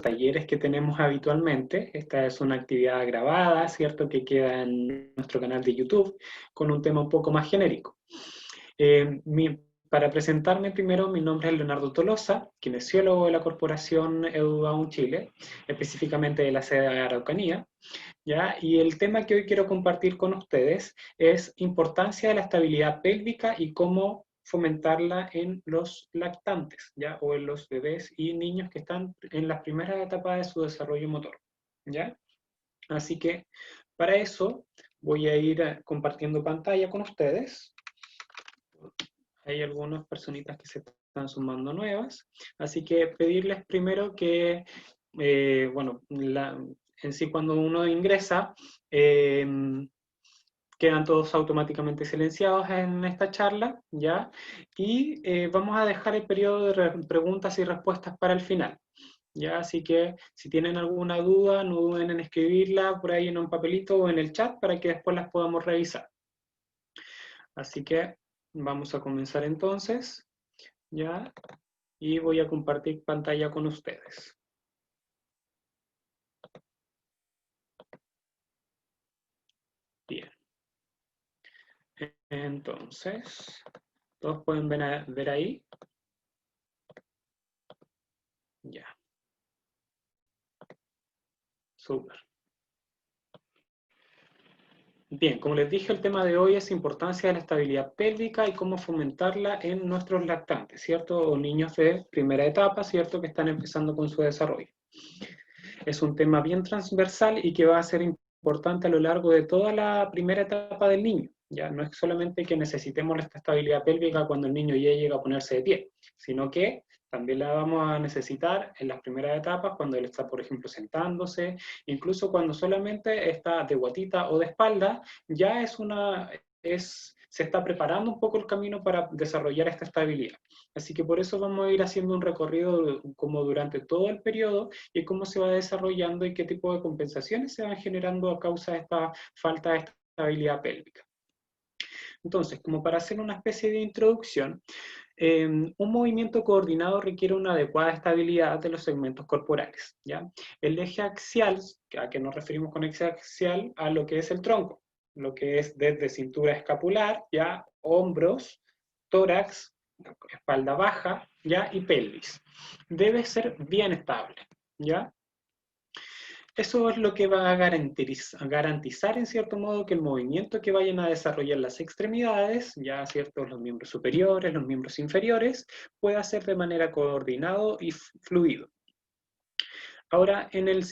talleres que tenemos habitualmente. Esta es una actividad grabada, ¿cierto?, que queda en nuestro canal de YouTube con un tema un poco más genérico. Para presentarme primero, mi nombre es Leonardo Tolosa, kinesiólogo de la Corporación EduBaum Chile, específicamente de la sede de Araucanía, ¿ya? Y el tema que hoy quiero compartir con ustedes es importancia de la estabilidad pélvica y cómo fomentarla en los lactantes, ¿ya? O en los bebés y niños que están en las primeras etapas de su desarrollo motor, ¿ya? Así que para eso voy a ir compartiendo pantalla con ustedes. Hay algunas personitas que se están sumando nuevas, así que pedirles primero que, bueno, en sí cuando uno ingresa, quedan todos automáticamente silenciados en esta charla, ¿ya? Y vamos a dejar el periodo de preguntas y respuestas para el final, ¿ya? Así que si tienen alguna duda, no duden en escribirla por ahí en un papelito o en el chat para que después las podamos revisar. Así que vamos a comenzar entonces, ¿ya? Y voy a compartir pantalla con ustedes. Bien. Entonces, ¿todos pueden ver ahí? Ya. Súper. Bien, como les dije, el tema de hoy es importancia de la estabilidad pélvica y cómo fomentarla en nuestros lactantes, ¿cierto? O niños de primera etapa, ¿cierto? Que están empezando con su desarrollo. Es un tema bien transversal y que va a ser importante a lo largo de toda la primera etapa del niño. Ya no es solamente que necesitemos esta estabilidad pélvica cuando el niño ya llega a ponerse de pie, sino que también la vamos a necesitar en las primeras etapas, cuando él está, por ejemplo, sentándose, incluso cuando solamente está de guatita o de espalda, ya se está preparando un poco el camino para desarrollar esta estabilidad. Así que por eso vamos a ir haciendo un recorrido como durante todo el periodo y cómo se va desarrollando y qué tipo de compensaciones se van generando a causa de esta falta de estabilidad pélvica. Entonces, como para hacer una especie de introducción, un movimiento coordinado requiere una adecuada estabilidad de los segmentos corporales, ¿ya? El eje axial, ¿a qué nos referimos con eje axial? A lo que es el tronco, lo que es desde cintura escapular, ¿ya? Hombros, tórax, espalda baja, ¿ya? Y pelvis. Debe ser bien estable, ¿ya? Eso es lo que va a garantizar, en cierto modo, que el movimiento que vayan a desarrollar las extremidades, ya ciertos los miembros superiores, los miembros inferiores, pueda ser de manera coordinado y fluido. Ahora, en el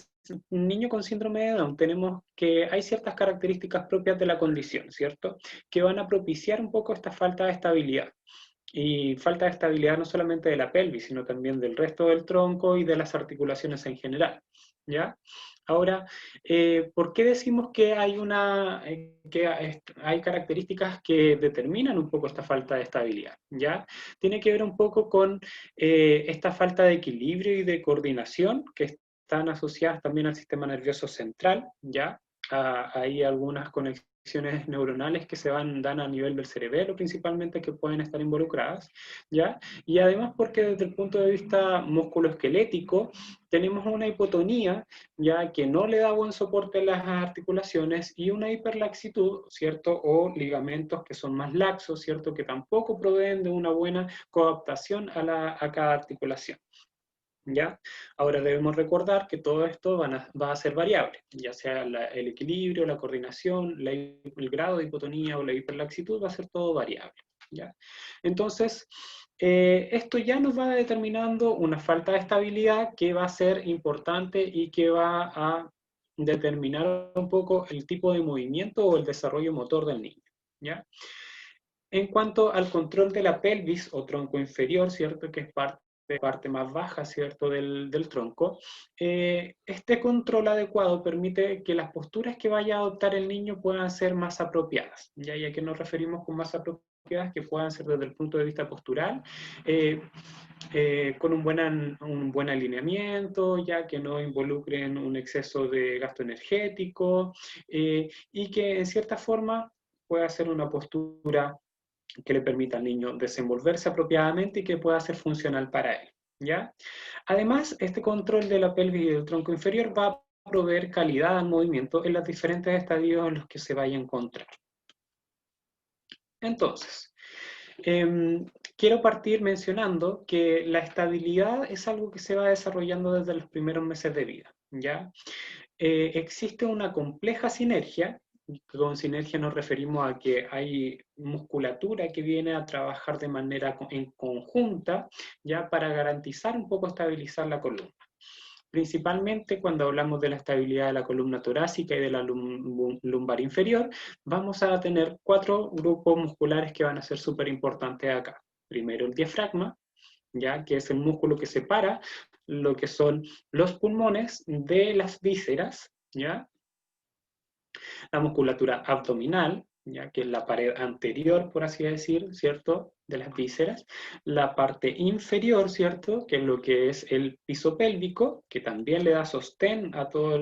niño con síndrome de Down tenemos que hay ciertas características propias de la condición, ¿cierto? Que van a propiciar un poco esta falta de estabilidad. Y falta de estabilidad no solamente de la pelvis, sino también del resto del tronco y de las articulaciones en general, ¿ya? Ahora, ¿por qué decimos que hay características que determinan un poco esta falta de estabilidad? ¿Ya? Tiene que ver un poco con esta falta de equilibrio y de coordinación que están asociadas también al sistema nervioso central, ¿ya? Hay algunas conexiones neuronales que dan a nivel del cerebelo principalmente que pueden estar involucradas, ¿ya? Y además porque desde el punto de vista musculoesquelético tenemos una hipotonía, ya que no le da buen soporte a las articulaciones y una hiperlaxitud, ¿cierto? O ligamentos que son más laxos, ¿cierto? Que tampoco proveen de una buena coadaptación a cada articulación. ¿Ya? Ahora debemos recordar que todo esto va a ser variable, ya sea el equilibrio, la coordinación, el grado de hipotonía o la hiperlaxitud va a ser todo variable, ¿ya? Entonces, esto ya nos va determinando una falta de estabilidad que va a ser importante y que va a determinar un poco el tipo de movimiento o el desarrollo motor del niño, ¿ya? En cuanto al control de la pelvis o tronco inferior, ¿cierto? Que es parte más baja, ¿cierto? Del tronco. Este control adecuado permite que las posturas que vaya a adoptar el niño puedan ser más apropiadas. ¿Ya? ¿Y a qué nos referimos con más apropiadas? Que puedan ser desde el punto de vista postural, con un buen alineamiento, ya que no involucren un exceso de gasto energético y que en cierta forma pueda ser una postura que le permita al niño desenvolverse apropiadamente y que pueda ser funcional para él, ¿ya? Además, este control de la pelvis y del tronco inferior va a proveer calidad al movimiento en los diferentes estadios en los que se vaya a encontrar. Entonces, quiero partir mencionando que la estabilidad es algo que se va desarrollando desde los primeros meses de vida, ¿ya? Existe una compleja sinergia. Con sinergia nos referimos a que hay musculatura que viene a trabajar de manera en conjunta, ya para garantizar un poco estabilizar la columna. Principalmente cuando hablamos de la estabilidad de la columna torácica y de la lumbar inferior, vamos a tener 4 grupos musculares que van a ser súper importantes acá. Primero el diafragma, ya que es el músculo que separa lo que son los pulmones de las vísceras, ¿ya? La musculatura abdominal, ya que es la pared anterior, por así decir, ¿cierto?, de las vísceras, la parte inferior, ¿cierto?, que es lo que es el piso pélvico, que también le da sostén a todo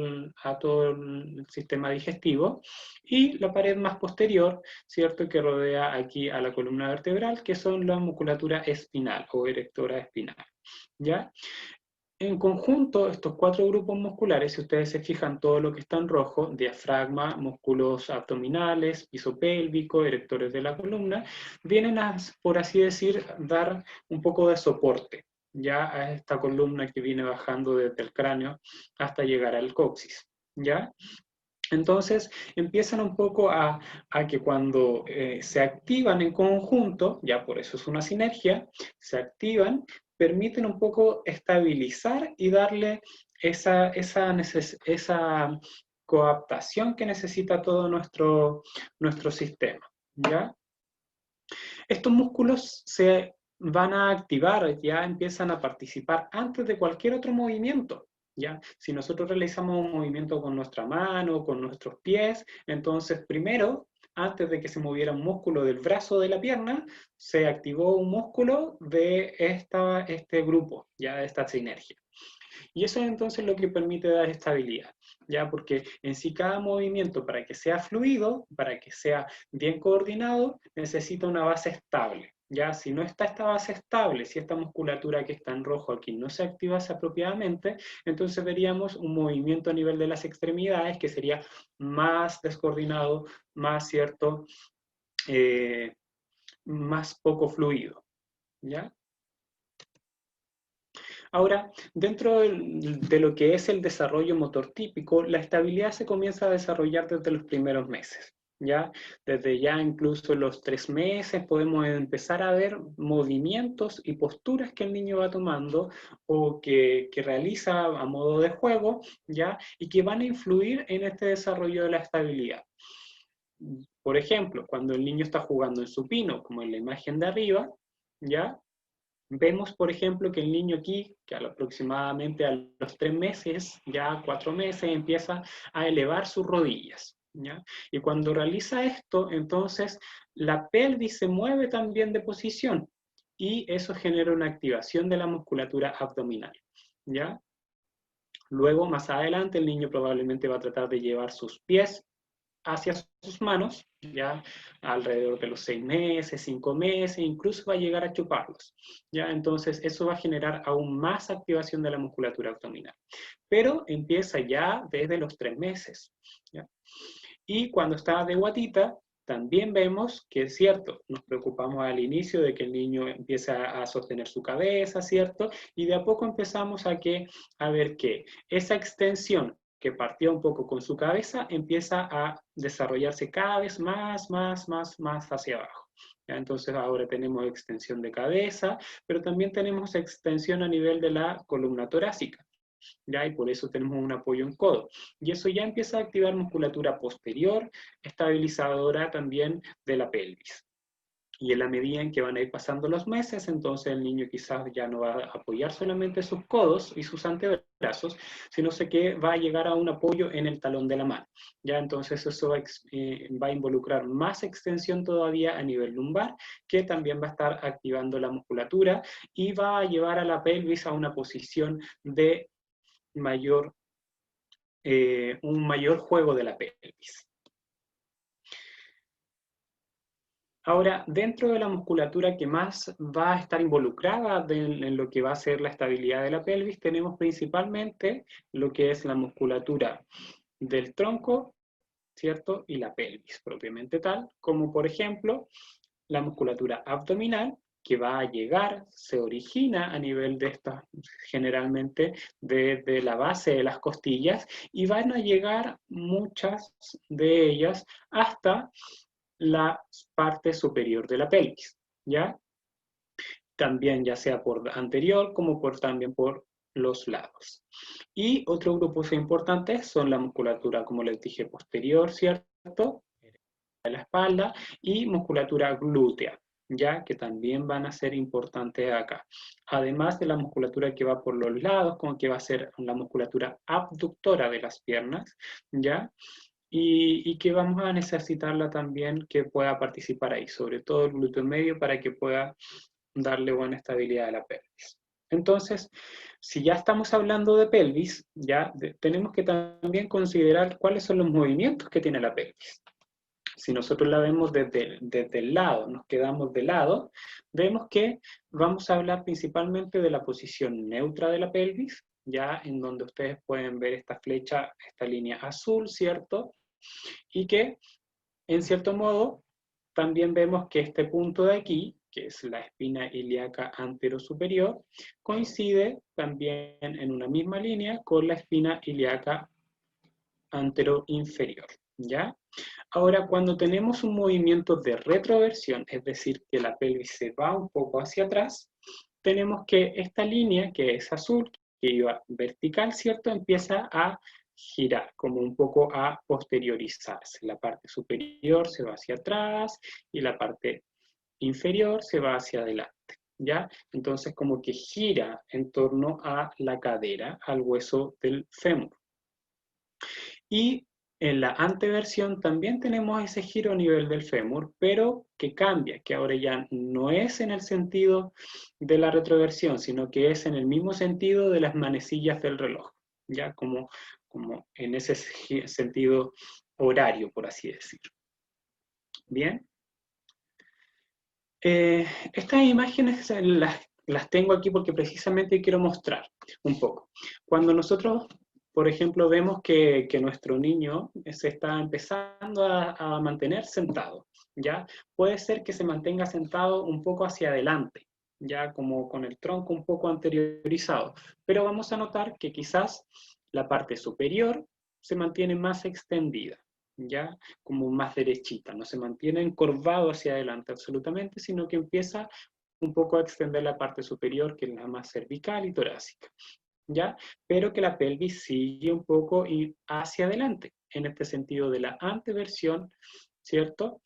el sistema digestivo, y la pared más posterior, ¿cierto?, que rodea aquí a la columna vertebral, que son la musculatura espinal o erectora espinal, ¿ya? En conjunto, estos 4 grupos musculares, si ustedes se fijan, todo lo que está en rojo, diafragma, músculos abdominales, piso pélvico, erectores de la columna, vienen a, por así decir, dar un poco de soporte ya a esta columna que viene bajando desde el cráneo hasta llegar al coxis, ¿ya? Entonces empiezan un poco a que cuando se activan en conjunto, ya por eso es una sinergia, se activan, permiten un poco estabilizar y darle esa coaptación que necesita todo nuestro sistema, ¿ya? Estos músculos se van a activar, ya empiezan a participar antes de cualquier otro movimiento, ¿ya? Si nosotros realizamos un movimiento con nuestra mano, con nuestros pies, entonces primero, antes de que se moviera un músculo del brazo o de la pierna, se activó un músculo de este grupo, ya de esta sinergia. Y eso es entonces lo que permite dar estabilidad, ¿ya? Porque en sí cada movimiento, para que sea fluido, para que sea bien coordinado, necesita una base estable, ¿ya? Si no está esta base estable, si esta musculatura que está en rojo aquí no se activase apropiadamente, entonces veríamos un movimiento a nivel de las extremidades que sería más descoordinado, más, ¿cierto?, más poco fluido, ¿ya? Ahora, dentro de lo que es el desarrollo motor típico, la estabilidad se comienza a desarrollar desde los primeros meses, ¿ya? Desde ya incluso los 3 meses podemos empezar a ver movimientos y posturas que el niño va tomando o que realiza a modo de juego, ¿ya? Y que van a influir en este desarrollo de la estabilidad. Por ejemplo, cuando el niño está jugando en supino, como en la imagen de arriba, ¿ya? Vemos, por ejemplo, que el niño aquí, que aproximadamente a los 3 meses, ya 4 meses, empieza a elevar sus rodillas, ¿ya? Y cuando realiza esto, entonces la pelvis se mueve también de posición y eso genera una activación de la musculatura abdominal, ¿ya? Luego, más adelante, el niño probablemente va a tratar de llevar sus pies hacia sus manos, ya alrededor de los 6 meses, 5 meses, incluso va a llegar a chuparlos, ya entonces eso va a generar aún más activación de la musculatura abdominal, pero empieza ya desde los 3 meses, ¿ya? Y cuando está de guatita, también vemos que es cierto, nos preocupamos al inicio de que el niño empiece a sostener su cabeza, ¿cierto? Y de a poco empezamos a ver que esa extensión que partió un poco con su cabeza empieza a desarrollarse cada vez más hacia abajo. ¿Ya? Entonces ahora tenemos extensión de cabeza, pero también tenemos extensión a nivel de la columna torácica. ¿Ya? Y por eso tenemos un apoyo en codo. Y eso ya empieza a activar musculatura posterior, estabilizadora también de la pelvis. Y en la medida en que van a ir pasando los meses, entonces el niño quizás ya no va a apoyar solamente sus codos y sus antebrazos, sino que va a llegar a un apoyo en el talón de la mano. Ya entonces eso va a involucrar más extensión todavía a nivel lumbar, que también va a estar activando la musculatura y va a llevar a la pelvis a una posición de un mayor juego de la pelvis. Ahora, dentro de la musculatura que más va a estar involucrada en lo que va a ser la estabilidad de la pelvis, tenemos principalmente lo que es la musculatura del tronco, ¿cierto? Y la pelvis propiamente tal, como por ejemplo la musculatura abdominal, que va a llegar, se origina a nivel de estas, generalmente desde la base de las costillas, y van a llegar muchas de ellas hasta la parte superior de la pelvis, ¿ya? También ya sea por anterior como también por los lados. Y otro grupo importante son la musculatura, como les dije, posterior, ¿cierto? De la espalda y musculatura glútea, ya que también van a ser importantes acá. Además de la musculatura que va por los lados, como que va a ser la musculatura abductora de las piernas, ya, y que vamos a necesitarla también que pueda participar ahí, sobre todo el glúteo medio para que pueda darle buena estabilidad a la pelvis. Entonces, si ya estamos hablando de pelvis, ya tenemos que también considerar cuáles son los movimientos que tiene la pelvis. Si nosotros la vemos desde el lado, nos quedamos de lado, vemos que vamos a hablar principalmente de la posición neutra de la pelvis, ya en donde ustedes pueden ver esta flecha, esta línea azul, ¿cierto? Y que, en cierto modo, también vemos que este punto de aquí, que es la espina ilíaca anterosuperior, coincide también en una misma línea con la espina ilíaca anteroinferior, ¿ya? Ahora, cuando tenemos un movimiento de retroversión, es decir, que la pelvis se va un poco hacia atrás, tenemos que esta línea, que es azul, que iba vertical, ¿cierto?, empieza a girar, como un poco a posteriorizarse. La parte superior se va hacia atrás y la parte inferior se va hacia adelante, ¿ya? Entonces, como que gira en torno a la cadera, al hueso del fémur. Y en la anteversión también tenemos ese giro a nivel del fémur, pero que cambia, que ahora ya no es en el sentido de la retroversión, sino que es en el mismo sentido de las manecillas del reloj, ya como en ese sentido horario, por así decirlo. Bien. Estas imágenes las tengo aquí porque precisamente quiero mostrar un poco. Cuando nosotros, por ejemplo, vemos que nuestro niño se está empezando a mantener sentado, ¿ya? Puede ser que se mantenga sentado un poco hacia adelante, ya como con el tronco un poco anteriorizado, pero vamos a notar que quizás la parte superior se mantiene más extendida, ¿ya? Como más derechita, no se mantiene encorvado hacia adelante absolutamente, sino que empieza un poco a extender la parte superior, que es la más cervical y torácica, ¿ya? Pero que la pelvis sigue un poco hacia adelante, en este sentido de la anteversión, ¿cierto?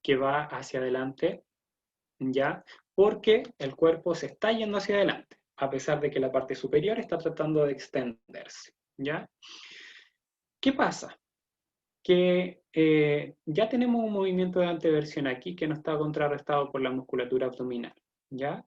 Que va hacia adelante, ¿ya? Porque el cuerpo se está yendo hacia adelante, a pesar de que la parte superior está tratando de extenderse, ¿ya? ¿Qué pasa? Que ya tenemos un movimiento de anteversión aquí que no está contrarrestado por la musculatura abdominal, ¿ya?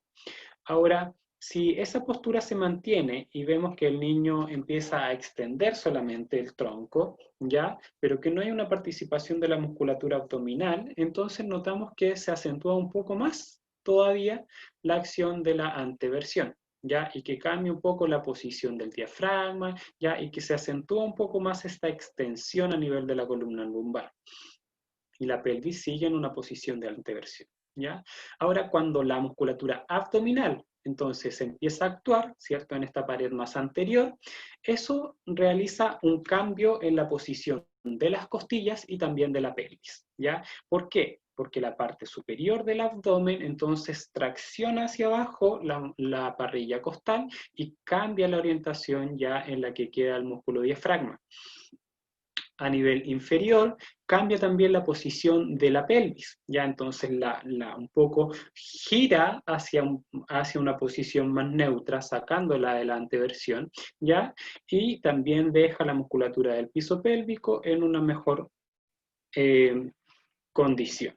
Ahora, si esa postura se mantiene y vemos que el niño empieza a extender solamente el tronco, ¿ya? Pero que no hay una participación de la musculatura abdominal, entonces notamos que se acentúa un poco más todavía la acción de la anteversión, ¿ya? Y que cambia un poco la posición del diafragma, ¿ya? Y que se acentúa un poco más esta extensión a nivel de la columna lumbar. Y la pelvis sigue en una posición de anteversión, ¿ya? Ahora, cuando la musculatura abdominal entonces empieza a actuar, ¿cierto? En esta pared más anterior, eso realiza un cambio en la posición de las costillas y también de la pelvis, ¿ya? ¿Por qué? Porque la parte superior del abdomen entonces tracciona hacia abajo la parrilla costal y cambia la orientación ya en la que queda el músculo diafragma. A nivel inferior, cambia también la posición de la pelvis, ya entonces un poco gira hacia una posición más neutra, sacándola de la anteversión, ya, y también deja la musculatura del piso pélvico en una mejor condición.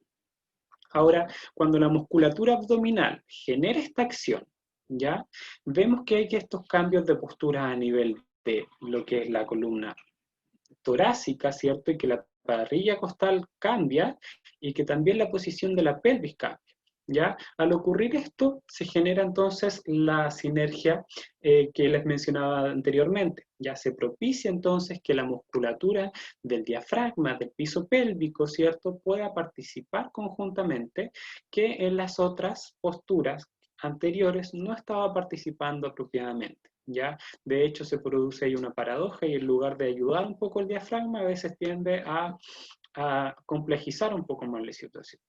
Ahora, cuando la musculatura abdominal genera esta acción, ya, vemos que hay estos cambios de postura a nivel de lo que es la columna torácica, ¿cierto? Y que la parrilla costal cambia y que también la posición de la pelvis cambia. ¿Ya? Al ocurrir esto, se genera entonces la sinergia que les mencionaba anteriormente. Ya se propicia entonces que la musculatura del diafragma, del piso pélvico, ¿cierto?, pueda participar conjuntamente, que en las otras posturas anteriores no estaba participando apropiadamente. ¿Ya? De hecho, se produce ahí una paradoja y en lugar de ayudar un poco el diafragma, a veces tiende a complejizar un poco más la situación.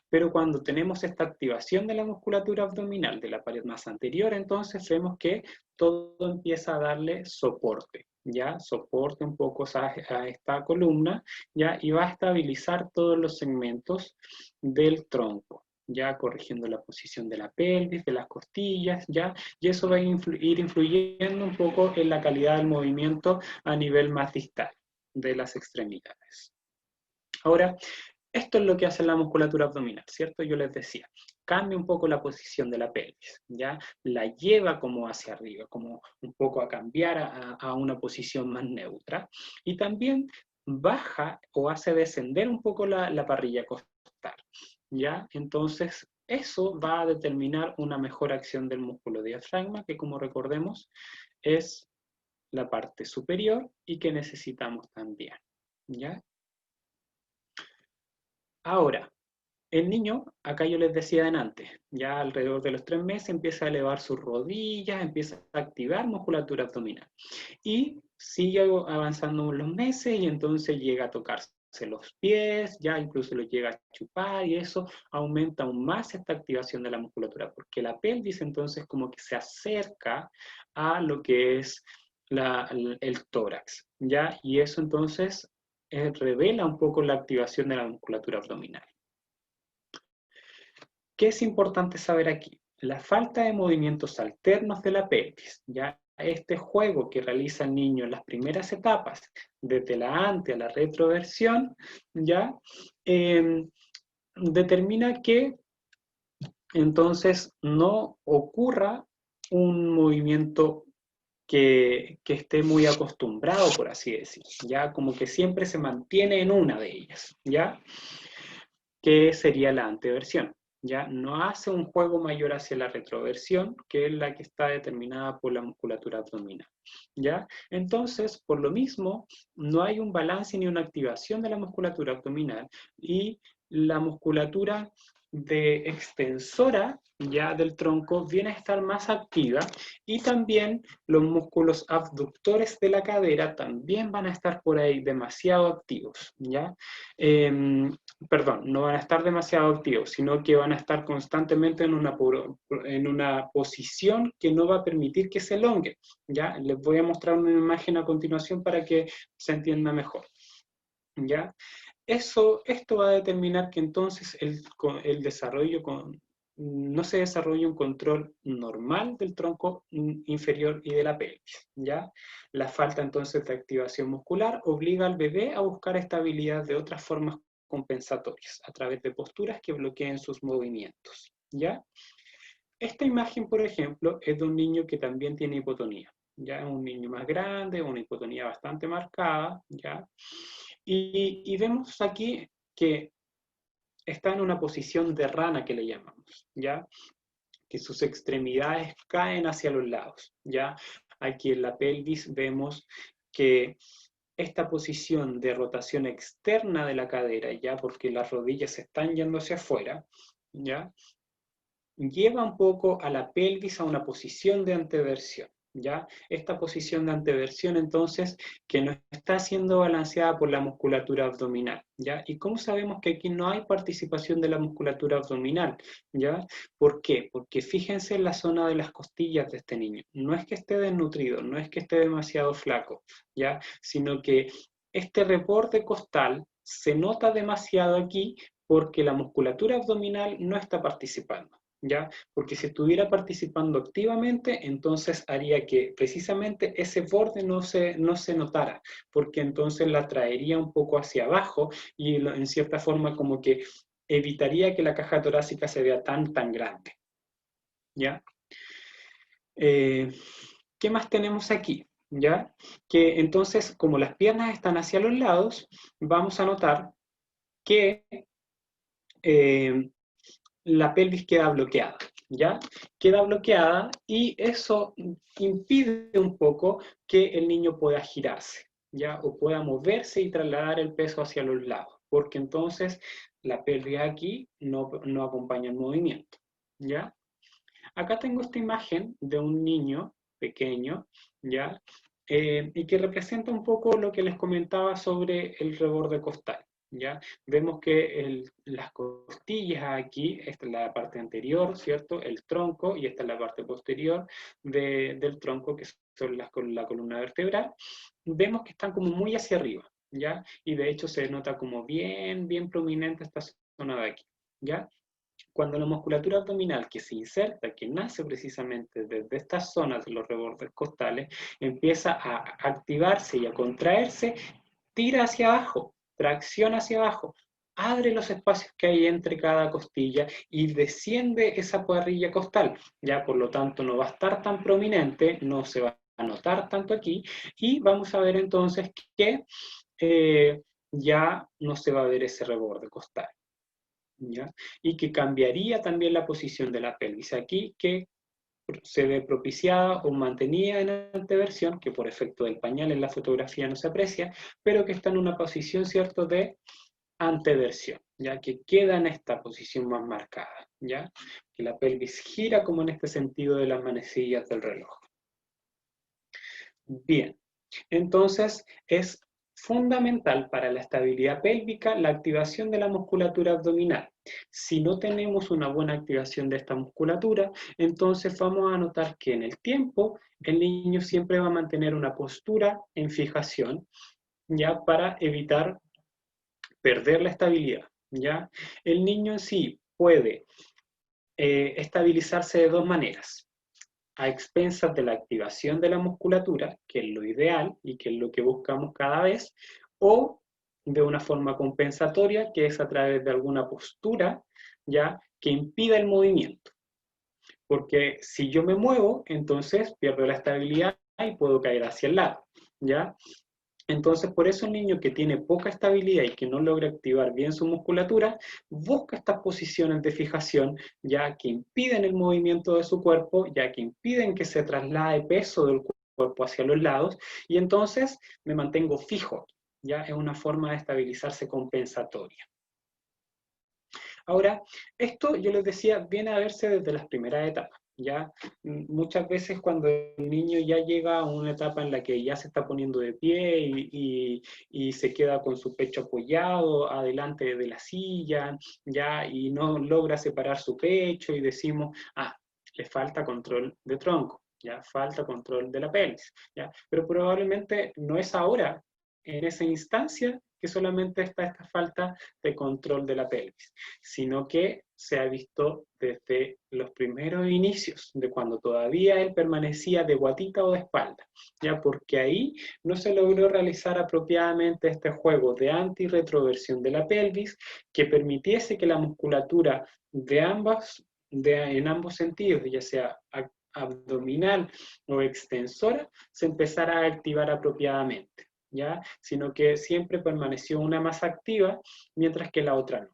Pero cuando tenemos esta activación de la musculatura abdominal de la pared más anterior, entonces vemos que todo empieza a darle soporte, ¿ya? Soporte un poco a esta columna, ¿ya? Y va a estabilizar todos los segmentos del tronco, ya corrigiendo la posición de la pelvis, de las costillas, ¿ya? Y eso va a ir influyendo un poco en la calidad del movimiento a nivel más distal de las extremidades. Ahora, esto es lo que hace la musculatura abdominal, ¿cierto? Yo les decía, cambia un poco la posición de la pelvis, ¿ya? La lleva como hacia arriba, como un poco a cambiar a una posición más neutra. Y también baja o hace descender un poco la parrilla costal, ¿ya? Entonces, eso va a determinar una mejor acción del músculo diafragma, que como recordemos, es la parte superior y que necesitamos también, ¿ya? Ahora, el niño, acá yo les decía antes, ya alrededor de los 3 meses empieza a elevar sus rodillas, empieza a activar musculatura abdominal. Y sigue avanzando los meses y entonces llega a tocarse los pies, ya incluso los llega a chupar y eso aumenta aún más esta activación de la musculatura, porque la pelvis entonces como que se acerca a lo que es el tórax, ¿ya? Y eso entonces revela un poco la activación de la musculatura abdominal. ¿Qué es importante saber aquí? La falta de movimientos alternos de la pelvis, ¿ya? Este juego que realiza el niño en las primeras etapas, desde la ante a la retroversión, ¿ya? Determina que entonces no ocurra un movimiento que esté muy acostumbrado, por así decir, ¿ya? Como que siempre se mantiene en una de ellas, ¿ya? Que sería la anteversión. ¿Ya? No hace un juego mayor hacia la retroversión, que es la que está determinada por la musculatura abdominal. ¿Ya? Entonces, por lo mismo, no hay un balance ni una activación de la musculatura abdominal y la musculatura de extensora ya del tronco viene a estar más activa y también los músculos abductores de la cadera también van a estar por ahí demasiado activos, ¿ya? Perdón, no van a estar demasiado activos, sino que van a estar constantemente en una posición que no va a permitir que se elonguen, ¿ya? Les voy a mostrar una imagen a continuación para que se entienda mejor, ¿ya? Esto va a determinar que entonces el desarrollo no se desarrolla un control normal del tronco inferior y de la pelvis, ¿ya? La falta entonces de activación muscular obliga al bebé a buscar estabilidad de otras formas compensatorias, a través de posturas que bloqueen sus movimientos, ¿ya? Esta imagen, por ejemplo, es de un niño que también tiene hipotonía, ¿ya? Un niño más grande, una hipotonía bastante marcada, ¿ya? Y vemos aquí que está en una posición de rana que le llamamos, ¿ya? Que sus extremidades caen hacia los lados, ¿ya? Aquí en la pelvis vemos que esta posición de rotación externa de la cadera, ¿ya? Porque las rodillas se están yendo hacia afuera, ¿ya? Lleva un poco a la pelvis a una posición de anteversión, ¿ya? Esta posición de anteversión, entonces, que no está siendo balanceada por la musculatura abdominal, ¿ya? ¿Y cómo sabemos que aquí no hay participación de la musculatura abdominal, ¿ya? ¿Por qué? Porque fíjense en la zona de las costillas de este niño. No es que esté desnutrido, no es que esté demasiado flaco, ¿ya? Sino que este reporte costal se nota demasiado aquí porque la musculatura abdominal no está participando, ¿ya? Porque si estuviera participando activamente, entonces haría que precisamente ese borde no se notara, porque entonces la traería un poco hacia abajo y en cierta forma como que evitaría que la caja torácica se vea tan grande, ¿ya? ¿Qué más tenemos aquí? ¿ya? Que entonces, como las piernas están hacia los lados, vamos a notar que eh, la pelvis queda bloqueada, ¿ya? Queda bloqueada y eso impide un poco que el niño pueda girarse, ¿ya? O pueda moverse y trasladar el peso hacia los lados, porque entonces la pelvis aquí no acompaña el movimiento, ¿ya? Acá tengo esta imagen de un niño pequeño, ¿ya? Y que representa un poco lo que les comentaba sobre el reborde costal, ¿ya? Vemos que las costillas aquí, esta es la parte anterior, ¿cierto? El tronco, y esta es la parte posterior del tronco, que son la columna vertebral. Vemos que están como muy hacia arriba, ¿ya? Y de hecho se nota como bien prominente esta zona de aquí, ¿ya? Cuando la musculatura abdominal que se inserta, que nace precisamente desde estas zonas de los rebordes costales, empieza a activarse y a contraerse, tira hacia abajo, tracciona hacia abajo, abre los espacios que hay entre cada costilla y desciende esa parrilla costal. Ya por lo tanto no va a estar tan prominente, no se va a notar tanto aquí, y vamos a ver entonces que ya no se va a ver ese reborde costal. ¿Ya? Y que cambiaría también la posición de la pelvis. Aquí que se ve propiciada o mantenida en anteversión, que por efecto del pañal en la fotografía no se aprecia, pero que está en una posición, ¿cierto?, de anteversión, ya que queda en esta posición más marcada, ya que la pelvis gira como en este sentido de las manecillas del reloj. Bien, entonces es fundamental para la estabilidad pélvica la activación de la musculatura abdominal. Si no tenemos una buena activación de esta musculatura, entonces vamos a notar que en el tiempo el niño siempre va a mantener una postura en fijación, ya para evitar perder la estabilidad, ya. El niño en sí puede estabilizarse de dos maneras: a expensas de la activación de la musculatura, que es lo ideal y que es lo que buscamos cada vez, o de una forma compensatoria, que es a través de alguna postura, ¿ya?, que impida el movimiento. Porque si yo me muevo, entonces pierdo la estabilidad y puedo caer hacia el lado, ¿ya? Entonces, por eso un niño que tiene poca estabilidad y que no logra activar bien su musculatura, busca estas posiciones de fijación, ya que impiden el movimiento de su cuerpo, ya que impiden que se traslade peso del cuerpo hacia los lados, y entonces me mantengo fijo, ya es una forma de estabilizarse compensatoria. Ahora, esto, yo les decía, viene a verse desde las primeras etapas. Ya muchas veces cuando el niño ya llega a una etapa en la que ya se está poniendo de pie y se queda con su pecho apoyado adelante de la silla, ya, y no logra separar su pecho, y decimos, le falta control de tronco, ya, falta control de la pelvis, ya, pero probablemente no es ahora, en esa instancia, que solamente está esta falta de control de la pelvis, sino que se ha visto desde los primeros inicios, de cuando todavía él permanecía de guatita o de espalda, ya, porque ahí no se logró realizar apropiadamente este juego de anti y retroversión de la pelvis que permitiese que la musculatura de en ambos sentidos, ya sea abdominal o extensora, se empezara a activar apropiadamente, ¿ya? Sino que siempre permaneció una más activa, mientras que la otra no.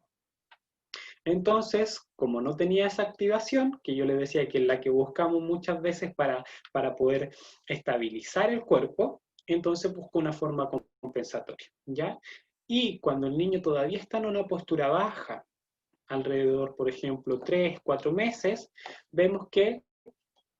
Entonces, como no tenía esa activación, que yo les decía que es la que buscamos muchas veces para poder estabilizar el cuerpo, entonces busco una forma compensatoria, ¿ya? Y cuando el niño todavía está en una postura baja, alrededor, por ejemplo, 3, 4 meses, vemos que,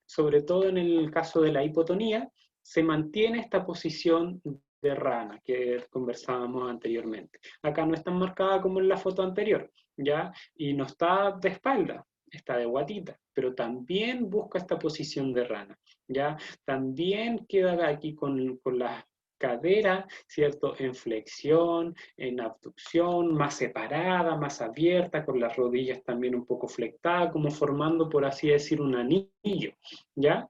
sobre todo en el caso de la hipotonía, se mantiene esta posición de rana que conversábamos anteriormente. Acá no está marcada como en la foto anterior, ¿ya? Y no está de espalda, está de guatita, pero también busca esta posición de rana, ¿ya? También queda aquí con las cadera, ¿cierto?, en flexión, en abducción, más separada, más abierta, con las rodillas también un poco flectadas, como formando, por así decir, un anillo, ¿ya?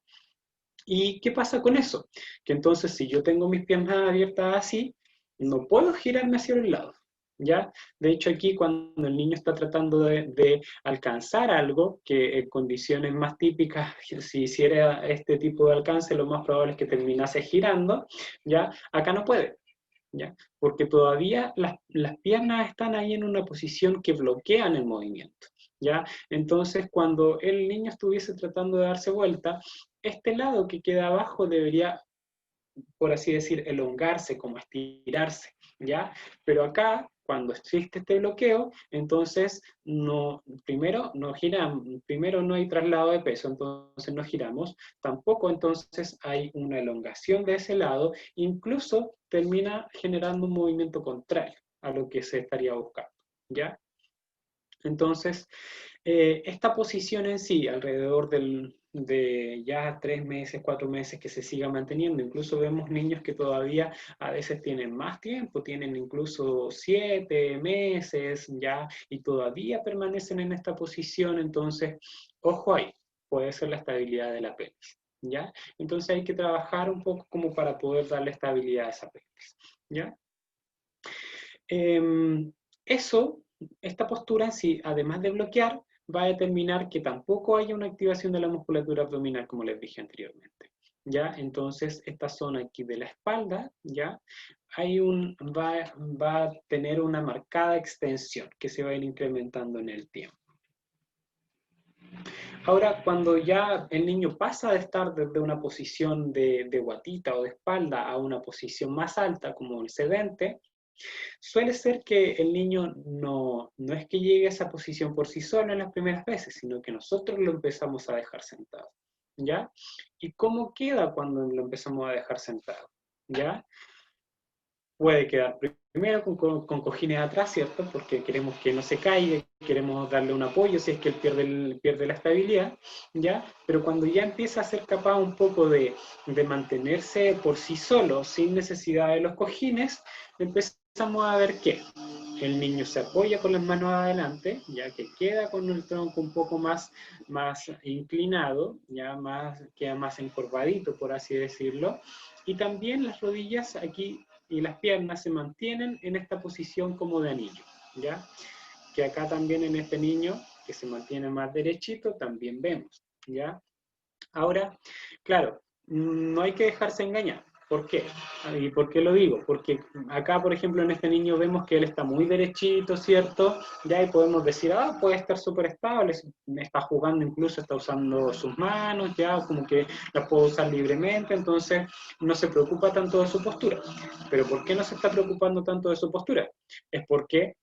¿Y qué pasa con eso? Que entonces, si yo tengo mis piernas abiertas así, no puedo girarme hacia un lado, ¿ya? De hecho, aquí cuando el niño está tratando de alcanzar algo, que en condiciones más típicas, si hiciera este tipo de alcance, lo más probable es que terminase girando, ¿ya? Acá no puede, ¿ya? Porque todavía las piernas están ahí en una posición que bloquean el movimiento, ¿ya? Entonces, cuando el niño estuviese tratando de darse vuelta, este lado que queda abajo debería, por así decir, elongarse, como estirarse, ¿ya? Pero acá, cuando existe este bloqueo, entonces no, primero no giramos, primero no hay traslado de peso, entonces no giramos, tampoco entonces hay una elongación de ese lado, incluso termina generando un movimiento contrario a lo que se estaría buscando, ¿ya? Entonces, esta posición en sí, alrededor de ya 3 meses, 4 meses que se siga manteniendo, incluso vemos niños que todavía a veces tienen más tiempo, tienen incluso 7 meses ya, y todavía permanecen en esta posición, entonces, ojo ahí, puede ser la estabilidad de la pelvis, ¿ya? Entonces hay que trabajar un poco como para poder darle estabilidad a esa pelvis, ¿ya? Eso, esta postura en sí, además de bloquear, va a determinar que tampoco haya una activación de la musculatura abdominal, como les dije anteriormente. ¿Ya? Entonces, esta zona aquí de la espalda, ¿ya? Va a tener una marcada extensión que se va a ir incrementando en el tiempo. Ahora, cuando ya el niño pasa de estar desde una posición de guatita o de espalda a una posición más alta, como el sedente, suele ser que el niño no es que llegue a esa posición por sí solo en las primeras veces, sino que nosotros lo empezamos a dejar sentado, ¿ya? ¿Y cómo queda cuando lo empezamos a dejar sentado? ¿Ya? Puede quedar primero con cojines atrás, ¿cierto? Porque queremos que no se caiga, queremos darle un apoyo si es que él pierde la estabilidad, ¿ya? Pero cuando ya empieza a ser capaz un poco de mantenerse por sí solo, sin necesidad de los cojines, empezamos a ver que el niño se apoya con las manos adelante, ya que queda con el tronco un poco más inclinado, ya queda más encorvadito, por así decirlo, y también las rodillas aquí y las piernas se mantienen en esta posición como de anillo, ¿ya? Que acá también en este niño, que se mantiene más derechito, también vemos, ¿ya? Ahora, claro, no hay que dejarse engañar. ¿Por qué? ¿Y por qué lo digo? Porque acá, por ejemplo, en este niño vemos que él está muy derechito, ¿cierto? Ya y podemos decir, puede estar súper estable, está jugando incluso, está usando sus manos, ya como que las puede usar libremente, entonces no se preocupa tanto de su postura. Pero ¿por qué no se está preocupando tanto de su postura? Es porque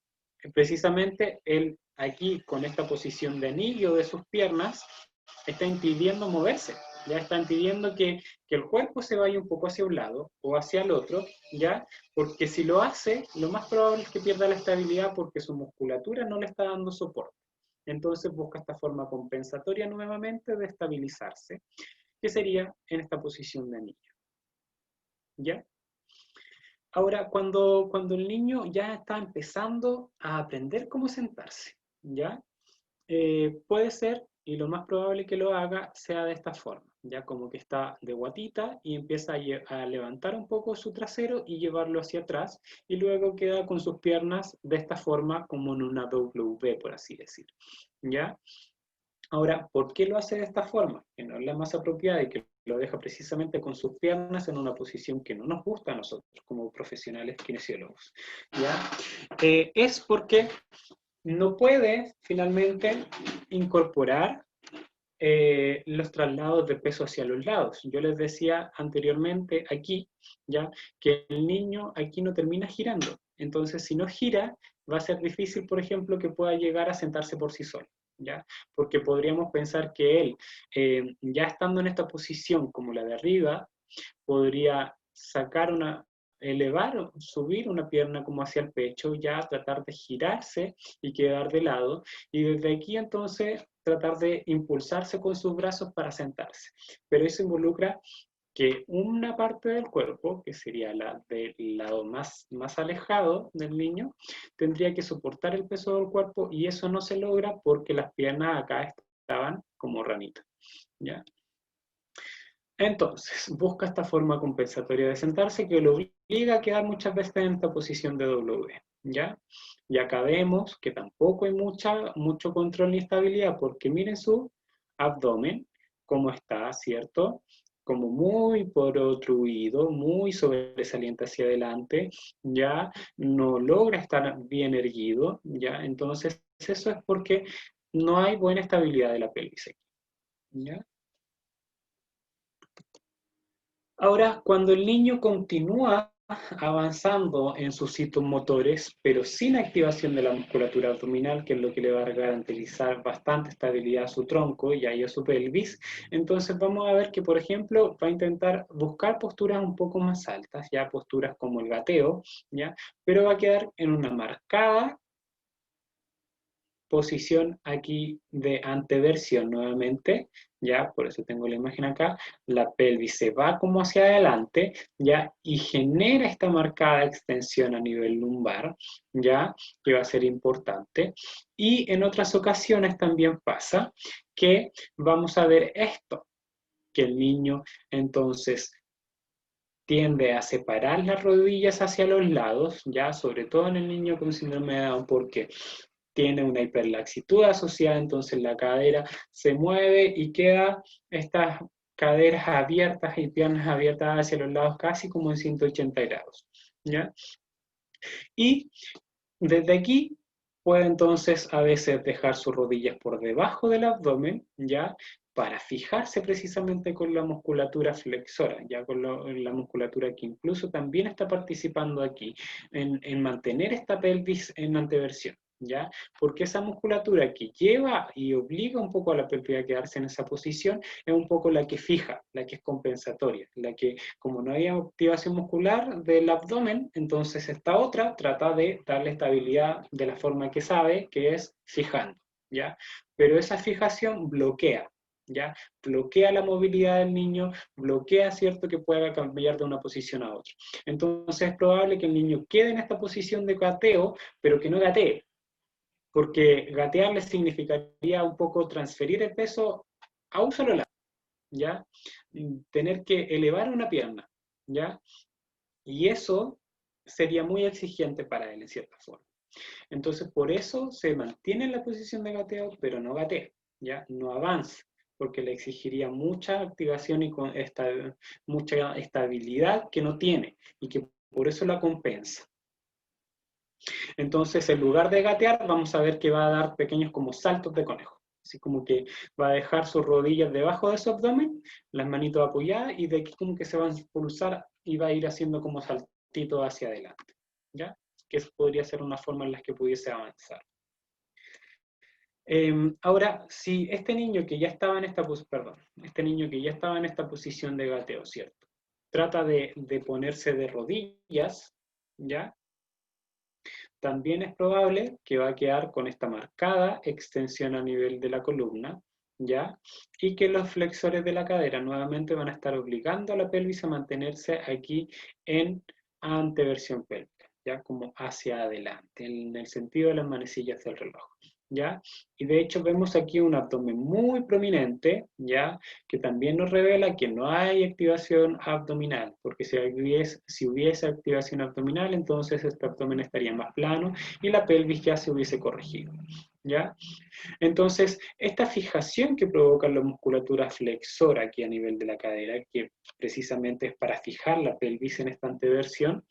precisamente él aquí, con esta posición de anillo de sus piernas, está impidiendo moverse, ya está impidiendo que el cuerpo se vaya un poco hacia un lado o hacia el otro, ya, porque si lo hace, lo más probable es que pierda la estabilidad porque su musculatura no le está dando soporte. Entonces busca esta forma compensatoria nuevamente de estabilizarse, que sería en esta posición de anillo, ¿ya? Ahora, cuando el niño ya está empezando a aprender cómo sentarse, ¿ya? Puede ser, y lo más probable que lo haga, sea de esta forma, ya como que está de guatita y empieza a levantar un poco su trasero y llevarlo hacia atrás, y luego queda con sus piernas de esta forma, como en una W, por así decir, ¿ya? Ahora, ¿por qué lo hace de esta forma? Que no es la más apropiada y que lo deja precisamente con sus piernas en una posición que no nos gusta a nosotros como profesionales kinesiólogos, ¿ya? Es porque no puede finalmente incorporar los traslados de peso hacia los lados. Yo les decía anteriormente aquí, ya, que el niño aquí no termina girando. Entonces, si no gira, va a ser difícil, por ejemplo, que pueda llegar a sentarse por sí solo, ¿ya? Porque podríamos pensar que él, ya estando en esta posición como la de arriba, podría elevar, subir una pierna como hacia el pecho, ya tratar de girarse y quedar de lado, y desde aquí entonces tratar de impulsarse con sus brazos para sentarse. Pero eso involucra que una parte del cuerpo, que sería la del lado más alejado del niño, tendría que soportar el peso del cuerpo y eso no se logra porque las piernas acá estaban como ranitas, ¿ya? Entonces, busca esta forma compensatoria de sentarse que lo obliga a quedar muchas veces en esta posición de W. ¿ya? Y acá vemos que tampoco hay mucho control ni estabilidad, porque miren su abdomen, cómo está, ¿cierto? Como muy protruido, muy sobresaliente hacia adelante, ya no logra estar bien erguido, ya. Entonces, eso es porque no hay buena estabilidad de la pelvis aquí, ¿ya? Ahora, cuando el niño continúa avanzando en sus hitos motores, pero sin activación de la musculatura abdominal, que es lo que le va a garantizar bastante estabilidad a su tronco y ahí a su pelvis, entonces vamos a ver que, por ejemplo, va a intentar buscar posturas un poco más altas, ya posturas como el gateo, ya, pero va a quedar en una marcada posición aquí de anteversión nuevamente, ya, por eso tengo la imagen acá, la pelvis se va como hacia adelante, ya, y genera esta marcada extensión a nivel lumbar, ya, que va a ser importante. Y en otras ocasiones también pasa que vamos a ver esto, que el niño entonces tiende a separar las rodillas hacia los lados, ya, sobre todo en el niño con síndrome de Down, porque tiene una hiperlaxitud asociada, entonces la cadera se mueve y queda estas caderas abiertas y piernas abiertas hacia los lados casi como en 180 grados, ¿ya? Y desde aquí puede entonces a veces dejar sus rodillas por debajo del abdomen, ¿ya? Para fijarse precisamente con la musculatura flexora, ya con la musculatura que incluso también está participando aquí en mantener esta pelvis en anteversión, ¿ya? Porque esa musculatura que lleva y obliga un poco a la pelvis a quedarse en esa posición es un poco la que fija, la que es compensatoria, la que como no hay activación muscular del abdomen, entonces esta otra trata de darle estabilidad de la forma que sabe, que es fijando, ¿ya? Pero esa fijación bloquea, ¿ya? Bloquea la movilidad del niño, bloquea, ¿cierto?, que pueda cambiar de una posición a otra. Entonces es probable que el niño quede en esta posición de gateo, pero que no gatee, porque gatear le significaría un poco transferir el peso a un solo lado, ¿ya? Tener que elevar una pierna, ¿ya? Y eso sería muy exigente para él en cierta forma. Entonces, por eso se mantiene en la posición de gateo, pero no gatea, ¿ya? No avanza, porque le exigiría mucha activación y mucha estabilidad que no tiene y que por eso la compensa. Entonces, en lugar de gatear, vamos a ver que va a dar pequeños como saltos de conejo. Así como que va a dejar sus rodillas debajo de su abdomen, las manitos apoyadas, y de aquí como que se va a impulsar y va a ir haciendo como saltitos hacia adelante. ¿Ya? Que eso podría ser una forma en la que pudiese avanzar. Ahora, si este niño que ya estaba en esta este niño que ya estaba en esta posición de gateo, ¿cierto? Trata de ponerse de rodillas, ¿ya? También es probable que va a quedar con esta marcada extensión a nivel de la columna, ¿ya? Y que los flexores de la cadera nuevamente van a estar obligando a la pelvis a mantenerse aquí en anteversión pélvica, ¿ya? Como hacia adelante, en el sentido de las manecillas del reloj, ¿ya? Y de hecho vemos aquí un abdomen muy prominente, ¿ya? Que también nos revela que no hay activación abdominal, porque si hubiese activación abdominal, entonces este abdomen estaría más plano y la pelvis ya se hubiese corregido, ¿ya? Entonces, esta fijación que provoca la musculatura flexora aquí a nivel de la cadera, que precisamente es para fijar la pelvis en esta anteversión,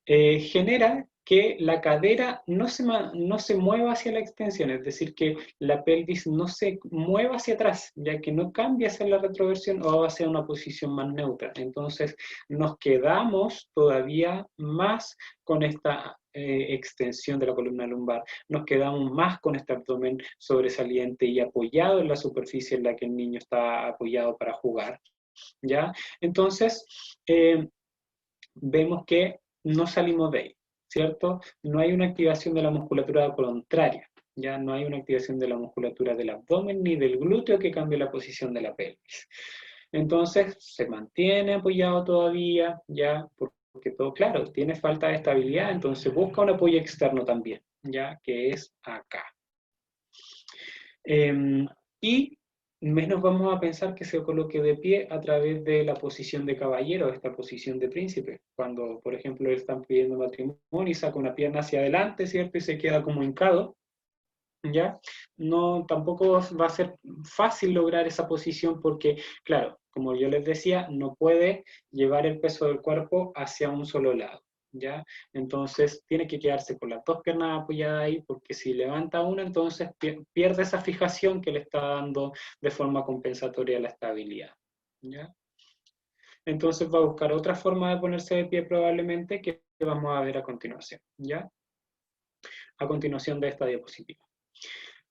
genera que la cadera no se mueva hacia la extensión, es decir, que la pelvis no se mueva hacia atrás, ya que no cambia hacia la retroversión o hacia una posición más neutra. Entonces, nos quedamos todavía más con esta extensión de la columna lumbar, nos quedamos más con este abdomen sobresaliente y apoyado en la superficie en la que el niño está apoyado para jugar, ¿ya? Entonces, vemos que no salimos de ahí, ¿cierto? No hay una activación de la musculatura contraria, ya no hay una activación de la musculatura del abdomen ni del glúteo que cambie la posición de la pelvis. Entonces, se mantiene apoyado todavía, ya, porque todo, claro, tiene falta de estabilidad, entonces busca un apoyo externo también, ya, que es acá. Y menos vamos a pensar que se coloque de pie a través de la posición de caballero, esta posición de príncipe. Cuando, por ejemplo, le están pidiendo matrimonio y saca una pierna hacia adelante, ¿cierto? Y se queda como hincado, ¿ya? No, tampoco va a ser fácil lograr esa posición porque, claro, como yo les decía, no puede llevar el peso del cuerpo hacia un solo lado, ¿ya? Entonces tiene que quedarse con las dos piernas apoyadas ahí porque si levanta una, entonces pierde esa fijación que le está dando de forma compensatoria la estabilidad, ¿ya? Entonces va a buscar otra forma de ponerse de pie probablemente que vamos a ver a continuación, ¿ya? A continuación de esta diapositiva.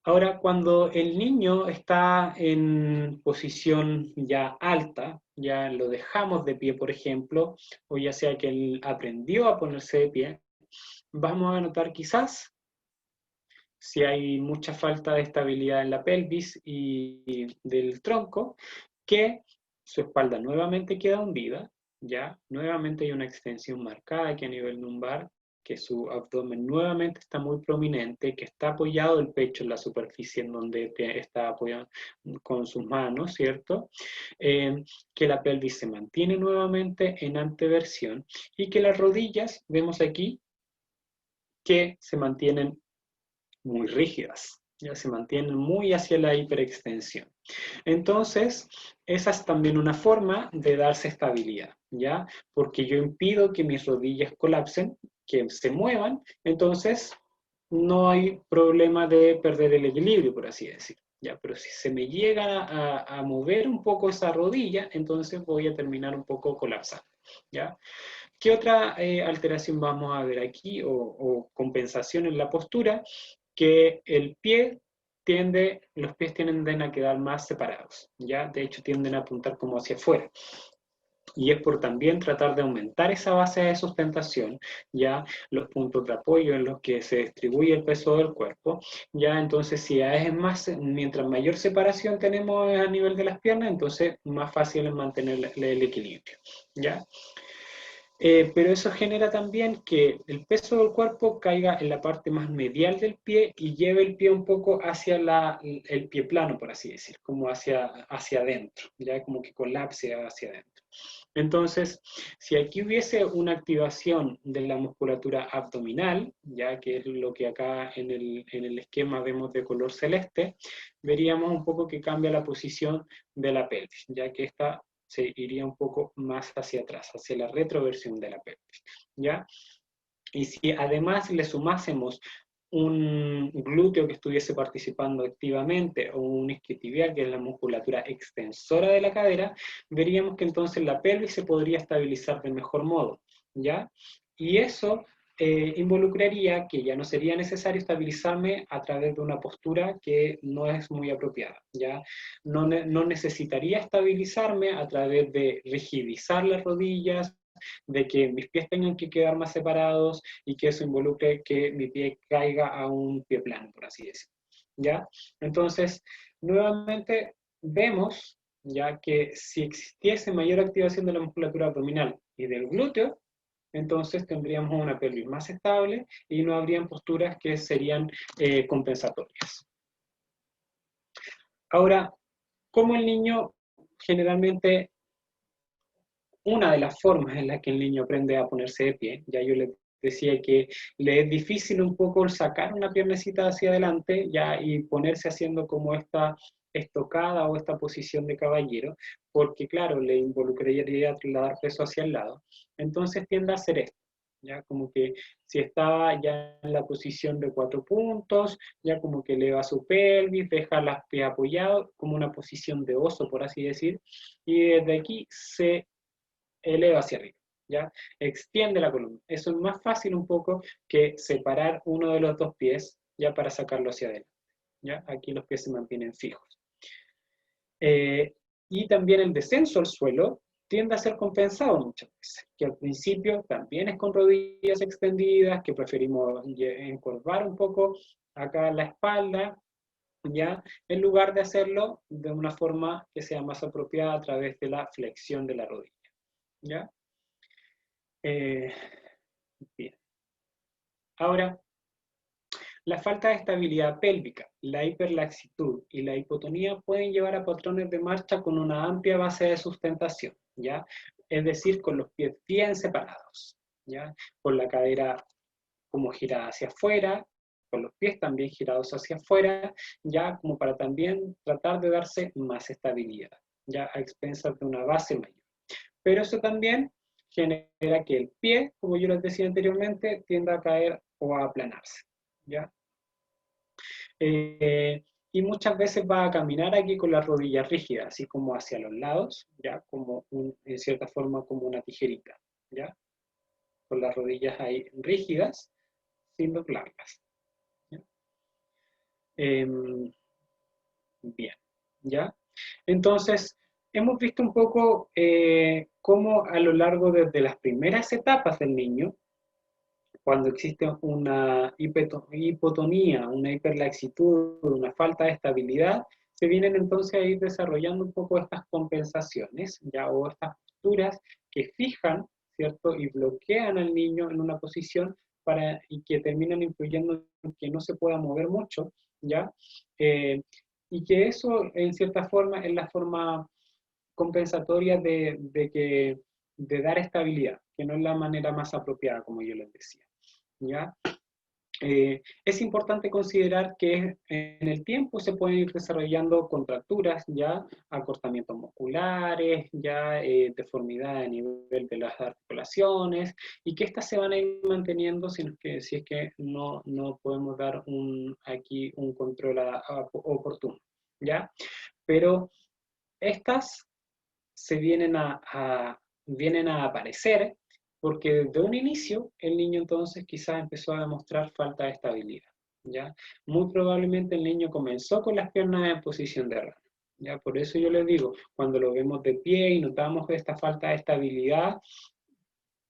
Ahora, cuando el niño está en posición ya alta, ya lo dejamos de pie, por ejemplo, o ya sea que él aprendió a ponerse de pie, vamos a notar quizás si hay mucha falta de estabilidad en la pelvis y del tronco, que su espalda nuevamente queda hundida, ya nuevamente hay una extensión marcada aquí a nivel lumbar, que su abdomen nuevamente está muy prominente, que está apoyado el pecho en la superficie en donde está apoyado con sus manos, ¿cierto? Que la pelvis se mantiene nuevamente en anteversión y que las rodillas, vemos aquí, que se mantienen muy rígidas, ya se mantienen muy hacia la hiperextensión. Entonces, esa es también una forma de darse estabilidad, ¿ya? Porque yo impido que mis rodillas colapsen, que se muevan, entonces no hay problema de perder el equilibrio, por así decir. ¿Ya? Pero si se me llega a mover un poco esa rodilla, entonces voy a terminar un poco colapsando, ¿ya? ¿Qué otra alteración vamos a ver aquí o compensación en la postura? Que el pie los pies tienden a quedar más separados, ¿ya? De hecho tienden a apuntar como hacia afuera. Y es por también tratar de aumentar esa base de sustentación, ya los puntos de apoyo en los que se distribuye el peso del cuerpo, ya entonces si es más, mientras mayor separación tenemos a nivel de las piernas, entonces más fácil es mantener el equilibrio, ¿ya? Pero eso genera también que el peso del cuerpo caiga en la parte más medial del pie y lleve el pie un poco hacia el pie plano, por así decir, como hacia adentro, ya como que colapse hacia adentro. Entonces, si aquí hubiese una activación de la musculatura abdominal, ya que es lo que acá en el esquema vemos de color celeste, veríamos un poco que cambia la posición de la pelvis, ya que esta se iría un poco más hacia atrás, hacia la retroversión de la pelvis, ¿ya? Y si además le sumásemos un glúteo que estuviese participando activamente o un isquiotibial, que es la musculatura extensora de la cadera, veríamos que entonces la pelvis se podría estabilizar de mejor modo, ¿ya? Y eso involucraría que ya no sería necesario estabilizarme a través de una postura que no es muy apropiada, ¿ya? No necesitaría estabilizarme a través de rigidizar las rodillas, de que mis pies tengan que quedar más separados y que eso involucre que mi pie caiga a un pie plano, por así decirlo, ¿ya? Entonces, nuevamente vemos ya que si existiese mayor activación de la musculatura abdominal y del glúteo, entonces tendríamos una pelvis más estable y no habrían posturas que serían compensatorias. Ahora, ¿cómo el niño generalmente una de las formas en las que el niño aprende a ponerse de pie? Ya yo les decía que le es difícil un poco sacar una piernecita hacia adelante ya y ponerse haciendo como esta estocada o esta posición de caballero, porque claro, le involucraría trasladar peso hacia el lado. Entonces tiende a hacer esto, ya como que si está ya en la posición de 4 puntos, ya como que eleva su pelvis, deja las pies apoyados, como una posición de oso, por así decir, y desde aquí se eleva hacia arriba, ¿ya? Extiende la columna. Eso es más fácil un poco que separar uno de los dos pies, ya para sacarlo hacia adelante, ¿ya? Aquí los pies se mantienen fijos. Y también el descenso al suelo tiende a ser compensado muchas veces, que al principio también es con rodillas extendidas, que preferimos encorvar un poco acá la espalda, ¿ya? En lugar de hacerlo de una forma que sea más apropiada a través de la flexión de la rodilla, ¿ya? Bien. Ahora, La falta de estabilidad pélvica, la hiperlaxitud y la hipotonía pueden llevar a patrones de marcha con una amplia base de sustentación, ¿ya? Es decir, con los pies bien separados, ¿ya? Con la cadera como girada hacia afuera, con los pies también girados hacia afuera, ya como para también tratar de darse más estabilidad, ya a expensas de una base mayor. Pero eso también genera que el pie, como yo les decía anteriormente, tienda a caer o a aplanarse, ¿ya? Eh, y muchas veces va a caminar aquí con las rodillas rígidas, así como hacia los lados, ¿ya? Como en cierta forma como una tijerita, ¿ya? Con las rodillas ahí rígidas, sin doblarlas, ¿ya? Bien, ¿ya? Entonces, hemos visto un poco cómo a lo largo de las primeras etapas del niño, cuando existe una hipotonía, una hiperlaxitud, una falta de estabilidad, se vienen entonces a ir desarrollando un poco estas compensaciones, ya, o estas posturas que fijan, ¿cierto? Y bloquean al niño en una posición y que terminan influyendo en que no se pueda mover mucho, ¿ya? Y que eso, en cierta forma, es la forma compensatoria de dar estabilidad, que no es la manera más apropiada, como yo les decía. ¿Ya? Es importante considerar que en el tiempo se pueden ir desarrollando contracturas, ya acortamientos musculares, ya deformidad a nivel de las articulaciones, y que estas se van a ir manteniendo si es que no podemos dar aquí un control oportuno, ¿ya? Pero estas se vienen a aparecer porque desde un inicio el niño entonces quizás empezó a demostrar falta de estabilidad, ¿ya? Muy probablemente el niño comenzó con las piernas en posición de rana, ¿ya? Por eso yo les digo, cuando lo vemos de pie y notamos esta falta de estabilidad,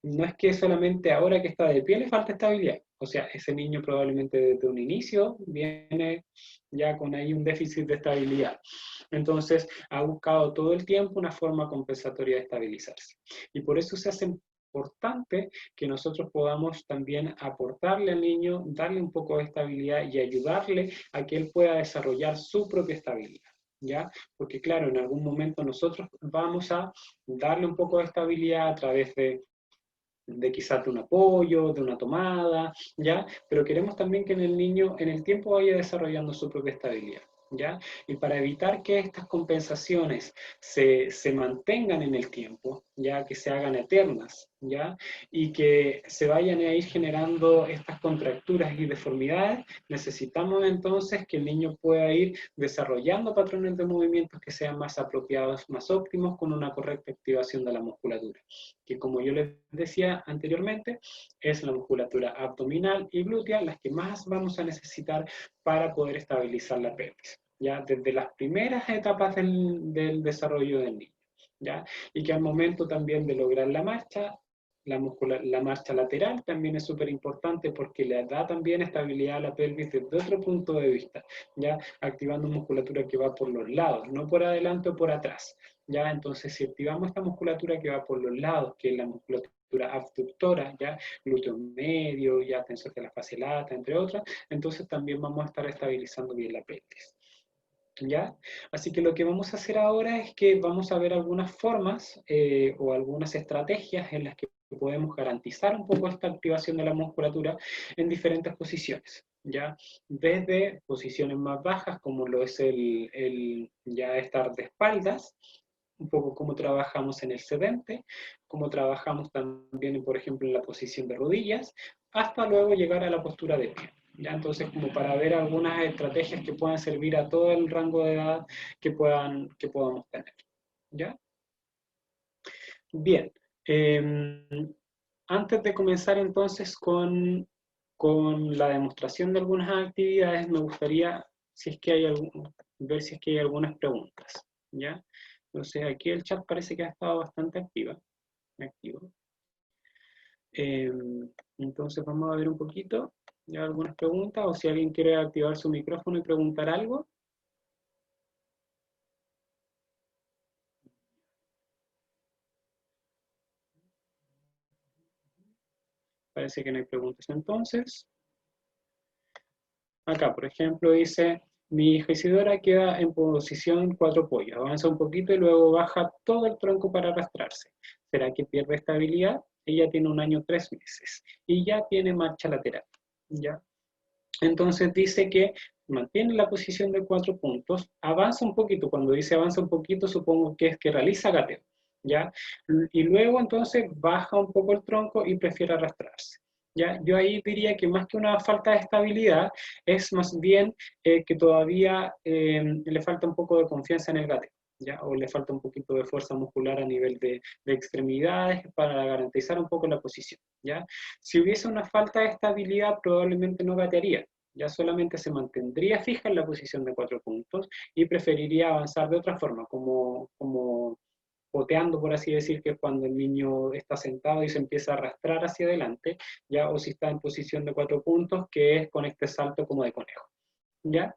no es que solamente ahora que está de pie le falta estabilidad. O sea, ese niño probablemente desde un inicio viene ya con ahí un déficit de estabilidad. Entonces, ha buscado todo el tiempo una forma compensatoria de estabilizarse. Y por eso se hace importante que nosotros podamos también aportarle al niño, darle un poco de estabilidad y ayudarle a que él pueda desarrollar su propia estabilidad. ¿Ya? Porque claro, en algún momento nosotros vamos a darle un poco de estabilidad a través de quizás de un apoyo, de una tomada, ¿ya? Pero queremos también que en el niño, en el tiempo, vaya desarrollando su propia estabilidad, ¿ya? Y para evitar que estas compensaciones se mantengan en el tiempo, ¿ya? Que se hagan eternas, ¿ya? Y que se vayan a ir generando estas contracturas y deformidades, necesitamos entonces que el niño pueda ir desarrollando patrones de movimientos que sean más apropiados, más óptimos, con una correcta activación de la musculatura, que como yo les decía anteriormente, es la musculatura abdominal y glútea las que más vamos a necesitar para poder estabilizar la pelvis, ya desde las primeras etapas del desarrollo del niño, ya, y que al momento también de lograr la marcha, la marcha lateral también es súper importante porque le da también estabilidad a la pelvis desde otro punto de vista, ya activando musculatura que va por los lados, no por adelante o por atrás. ¿Ya? Entonces, si activamos esta musculatura que va por los lados, que es la musculatura abductora, ¿ya? Glúteo medio, ya tensor de la fascia lata, entre otras, entonces también vamos a estar estabilizando bien la pelvis. ¿Ya? Así que lo que vamos a hacer ahora es que vamos a ver algunas formas o algunas estrategias en las que podemos garantizar un poco esta activación de la musculatura en diferentes posiciones, ¿ya? Desde posiciones más bajas, como lo es el ya estar de espaldas, un poco cómo trabajamos en el sedente, cómo trabajamos también, por ejemplo, en la posición de rodillas, hasta luego llegar a la postura de pie. ¿Ya? Entonces, como para ver algunas estrategias que puedan servir a todo el rango de edad que podamos tener. ¿Ya? Bien. Antes de comenzar entonces con la demostración de algunas actividades, me gustaría si es que hay ver si es que hay algunas preguntas. ¿Ya? Entonces, aquí el chat parece que ha estado bastante activo. Entonces, vamos a ver un poquito ya algunas preguntas, o si alguien quiere activar su micrófono y preguntar algo. Parece que no hay preguntas entonces. Acá, por ejemplo, dice, mi hija Isidora queda en posición 4 pollos, avanza un poquito y luego baja todo el tronco para arrastrarse. ¿Será que pierde estabilidad? Ella tiene 1 año 3 meses y ya tiene marcha lateral, ¿ya? Entonces dice que mantiene la posición de 4 puntos, avanza un poquito, cuando dice avanza un poquito supongo que es que realiza gateo, ¿ya? Y luego entonces baja un poco el tronco y prefiere arrastrarse. ¿Ya? Yo ahí diría que más que una falta de estabilidad, es más bien que todavía le falta un poco de confianza en el gateo, ¿ya? O le falta un poquito de fuerza muscular a nivel de extremidades para garantizar un poco la posición, ¿ya? Si hubiese una falta de estabilidad, probablemente no gatearía, ya solamente se mantendría fija en la posición de 4 puntos y preferiría avanzar de otra forma, como poteando, por así decir, que es cuando el niño está sentado y se empieza a arrastrar hacia adelante, ya, o si está en posición de 4 puntos, que es con este salto como de conejo, ¿ya?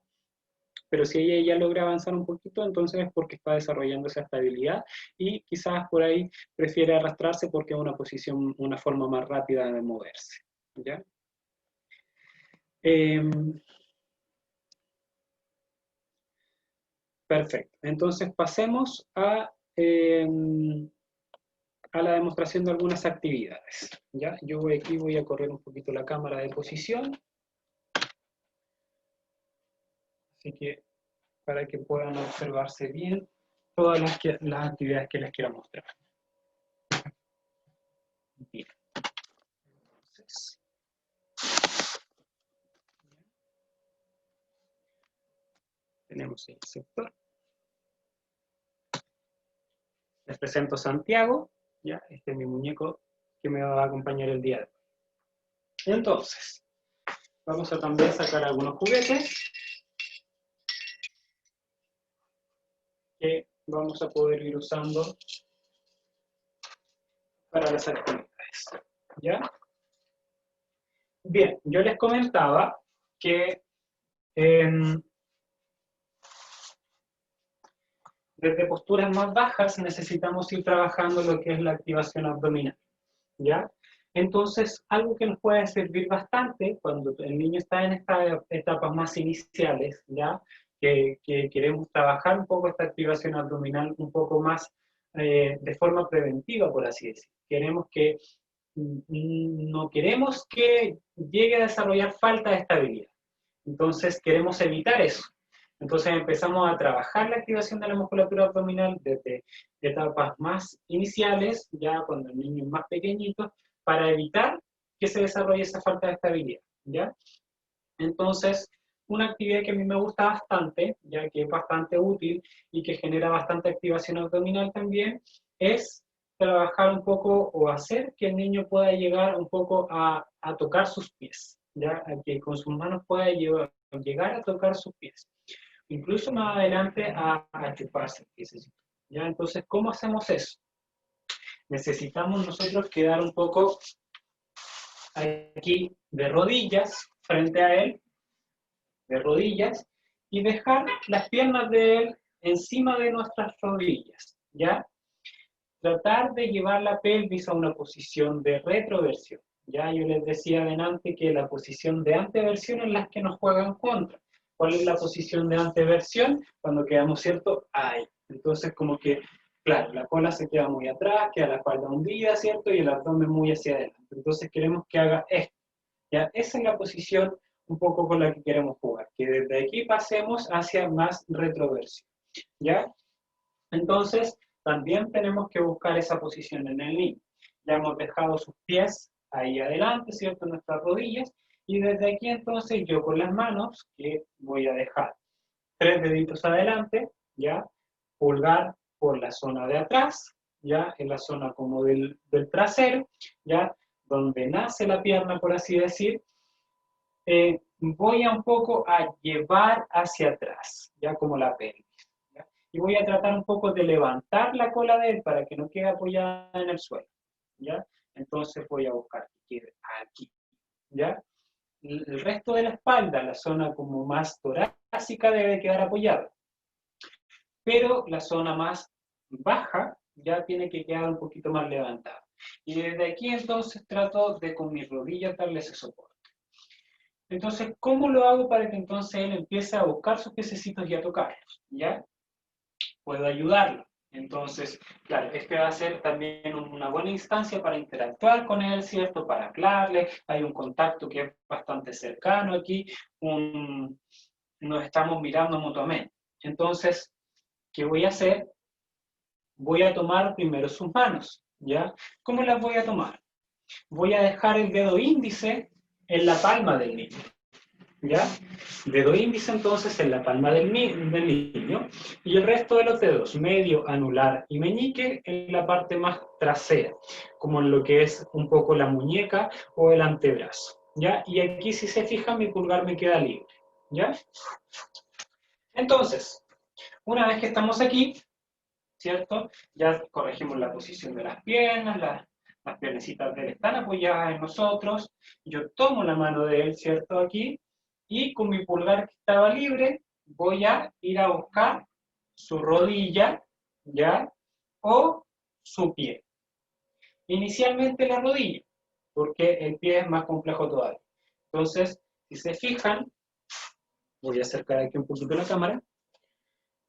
Pero si ella ya logra avanzar un poquito, entonces es porque está desarrollando esa estabilidad y quizás por ahí prefiere arrastrarse porque es una posición, una forma más rápida de moverse, ¿ya? Perfecto. Entonces pasemos a la demostración de algunas actividades, ¿ya? Yo aquí voy a correr un poquito la cámara de posición, así que para que puedan observarse bien todas las actividades que les quiero mostrar. Bien. Entonces, tenemos el sector. Les presento Santiago, ¿ya? Este es mi muñeco que me va a acompañar el día de hoy. Entonces, vamos a también sacar algunos juguetes que vamos a poder ir usando para las actividades, ¿ya? Bien, yo les comentaba que desde posturas más bajas necesitamos ir trabajando lo que es la activación abdominal, ¿ya? Entonces, algo que nos puede servir bastante cuando el niño está en estas etapas más iniciales, ¿ya? Que queremos trabajar un poco esta activación abdominal un poco más de forma preventiva, por así decir. No queremos que llegue a desarrollar falta de estabilidad. Entonces, queremos evitar eso. Entonces, empezamos a trabajar la activación de la musculatura abdominal desde etapas más iniciales, ya cuando el niño es más pequeñito, para evitar que se desarrolle esa falta de estabilidad, ¿ya? Entonces, una actividad que a mí me gusta bastante, ya que es bastante útil y que genera bastante activación abdominal también, es trabajar un poco o hacer que el niño pueda llegar un poco a tocar sus pies, ya, a que con sus manos pueda llegar a tocar sus pies, incluso más adelante a chuparse el piececito, ya. Entonces, ¿cómo hacemos eso? Necesitamos nosotros quedar un poco aquí de rodillas frente a él, de rodillas, y dejar las piernas de él encima de nuestras rodillas, ¿ya? Tratar de llevar la pelvis a una posición de retroversión. Ya yo les decía adelante que la posición de anteversión es la que nos juegan contra. ¿Cuál es la posición de anteversión? Cuando quedamos, ¿cierto? Ahí. Entonces, como que, claro, la cola se queda muy atrás, queda la espalda hundida, ¿cierto? Y el abdomen muy hacia adelante. Entonces, queremos que haga esto. ¿Ya? Esa es la posición un poco con la que queremos jugar, que desde aquí pasemos hacia más retroversión, ¿ya? Entonces, también tenemos que buscar esa posición en el niño. Ya hemos dejado sus pies ahí adelante, ¿cierto? En nuestras rodillas, y desde aquí entonces yo con las manos, que voy a dejar 3 deditos adelante, ¿ya? Pulgar por la zona de atrás, ¿ya? En la zona como del trasero, ¿ya? Donde nace la pierna, por así decir, voy a un poco a llevar hacia atrás, ya como la pelvis, ¿ya? Y voy a tratar un poco de levantar la cola de él para que no quede apoyada en el suelo, ¿ya? Entonces voy a buscar que quede aquí, ¿ya? El resto de la espalda, la zona como más torácica debe quedar apoyada, pero la zona más baja ya tiene que quedar un poquito más levantada. Y desde aquí entonces trato de con mis rodillas darle ese soporte. Entonces, ¿cómo lo hago para que entonces él empiece a buscar sus piececitos y a tocarlos? ¿Ya? Puedo ayudarlo. Entonces, claro, este va a ser también una buena instancia para interactuar con él, ¿cierto? Para hablarle, hay un contacto que es bastante cercano aquí, nos estamos mirando mutuamente. Entonces, ¿qué voy a hacer? Voy a tomar primero sus manos, ¿ya? ¿Cómo las voy a tomar? Voy a dejar el dedo índice en la palma del niño, ¿ya? Dedo índice entonces en la palma del niño y el resto de los dedos, medio, anular y meñique, en la parte más trasera, como en lo que es un poco la muñeca o el antebrazo, ¿ya? Y aquí si se fijan mi pulgar me queda libre, ¿ya? Entonces, una vez que estamos aquí, ¿cierto? Ya corregimos la posición de las piernas, las piernecitas de él están apoyadas en nosotros, yo tomo la mano de él, ¿cierto? Aquí, y con mi pulgar que estaba libre, voy a ir a buscar su rodilla, ¿ya? O su pie. Inicialmente la rodilla, porque el pie es más complejo todavía. Entonces, si se fijan, voy a acercar aquí un poquito la cámara,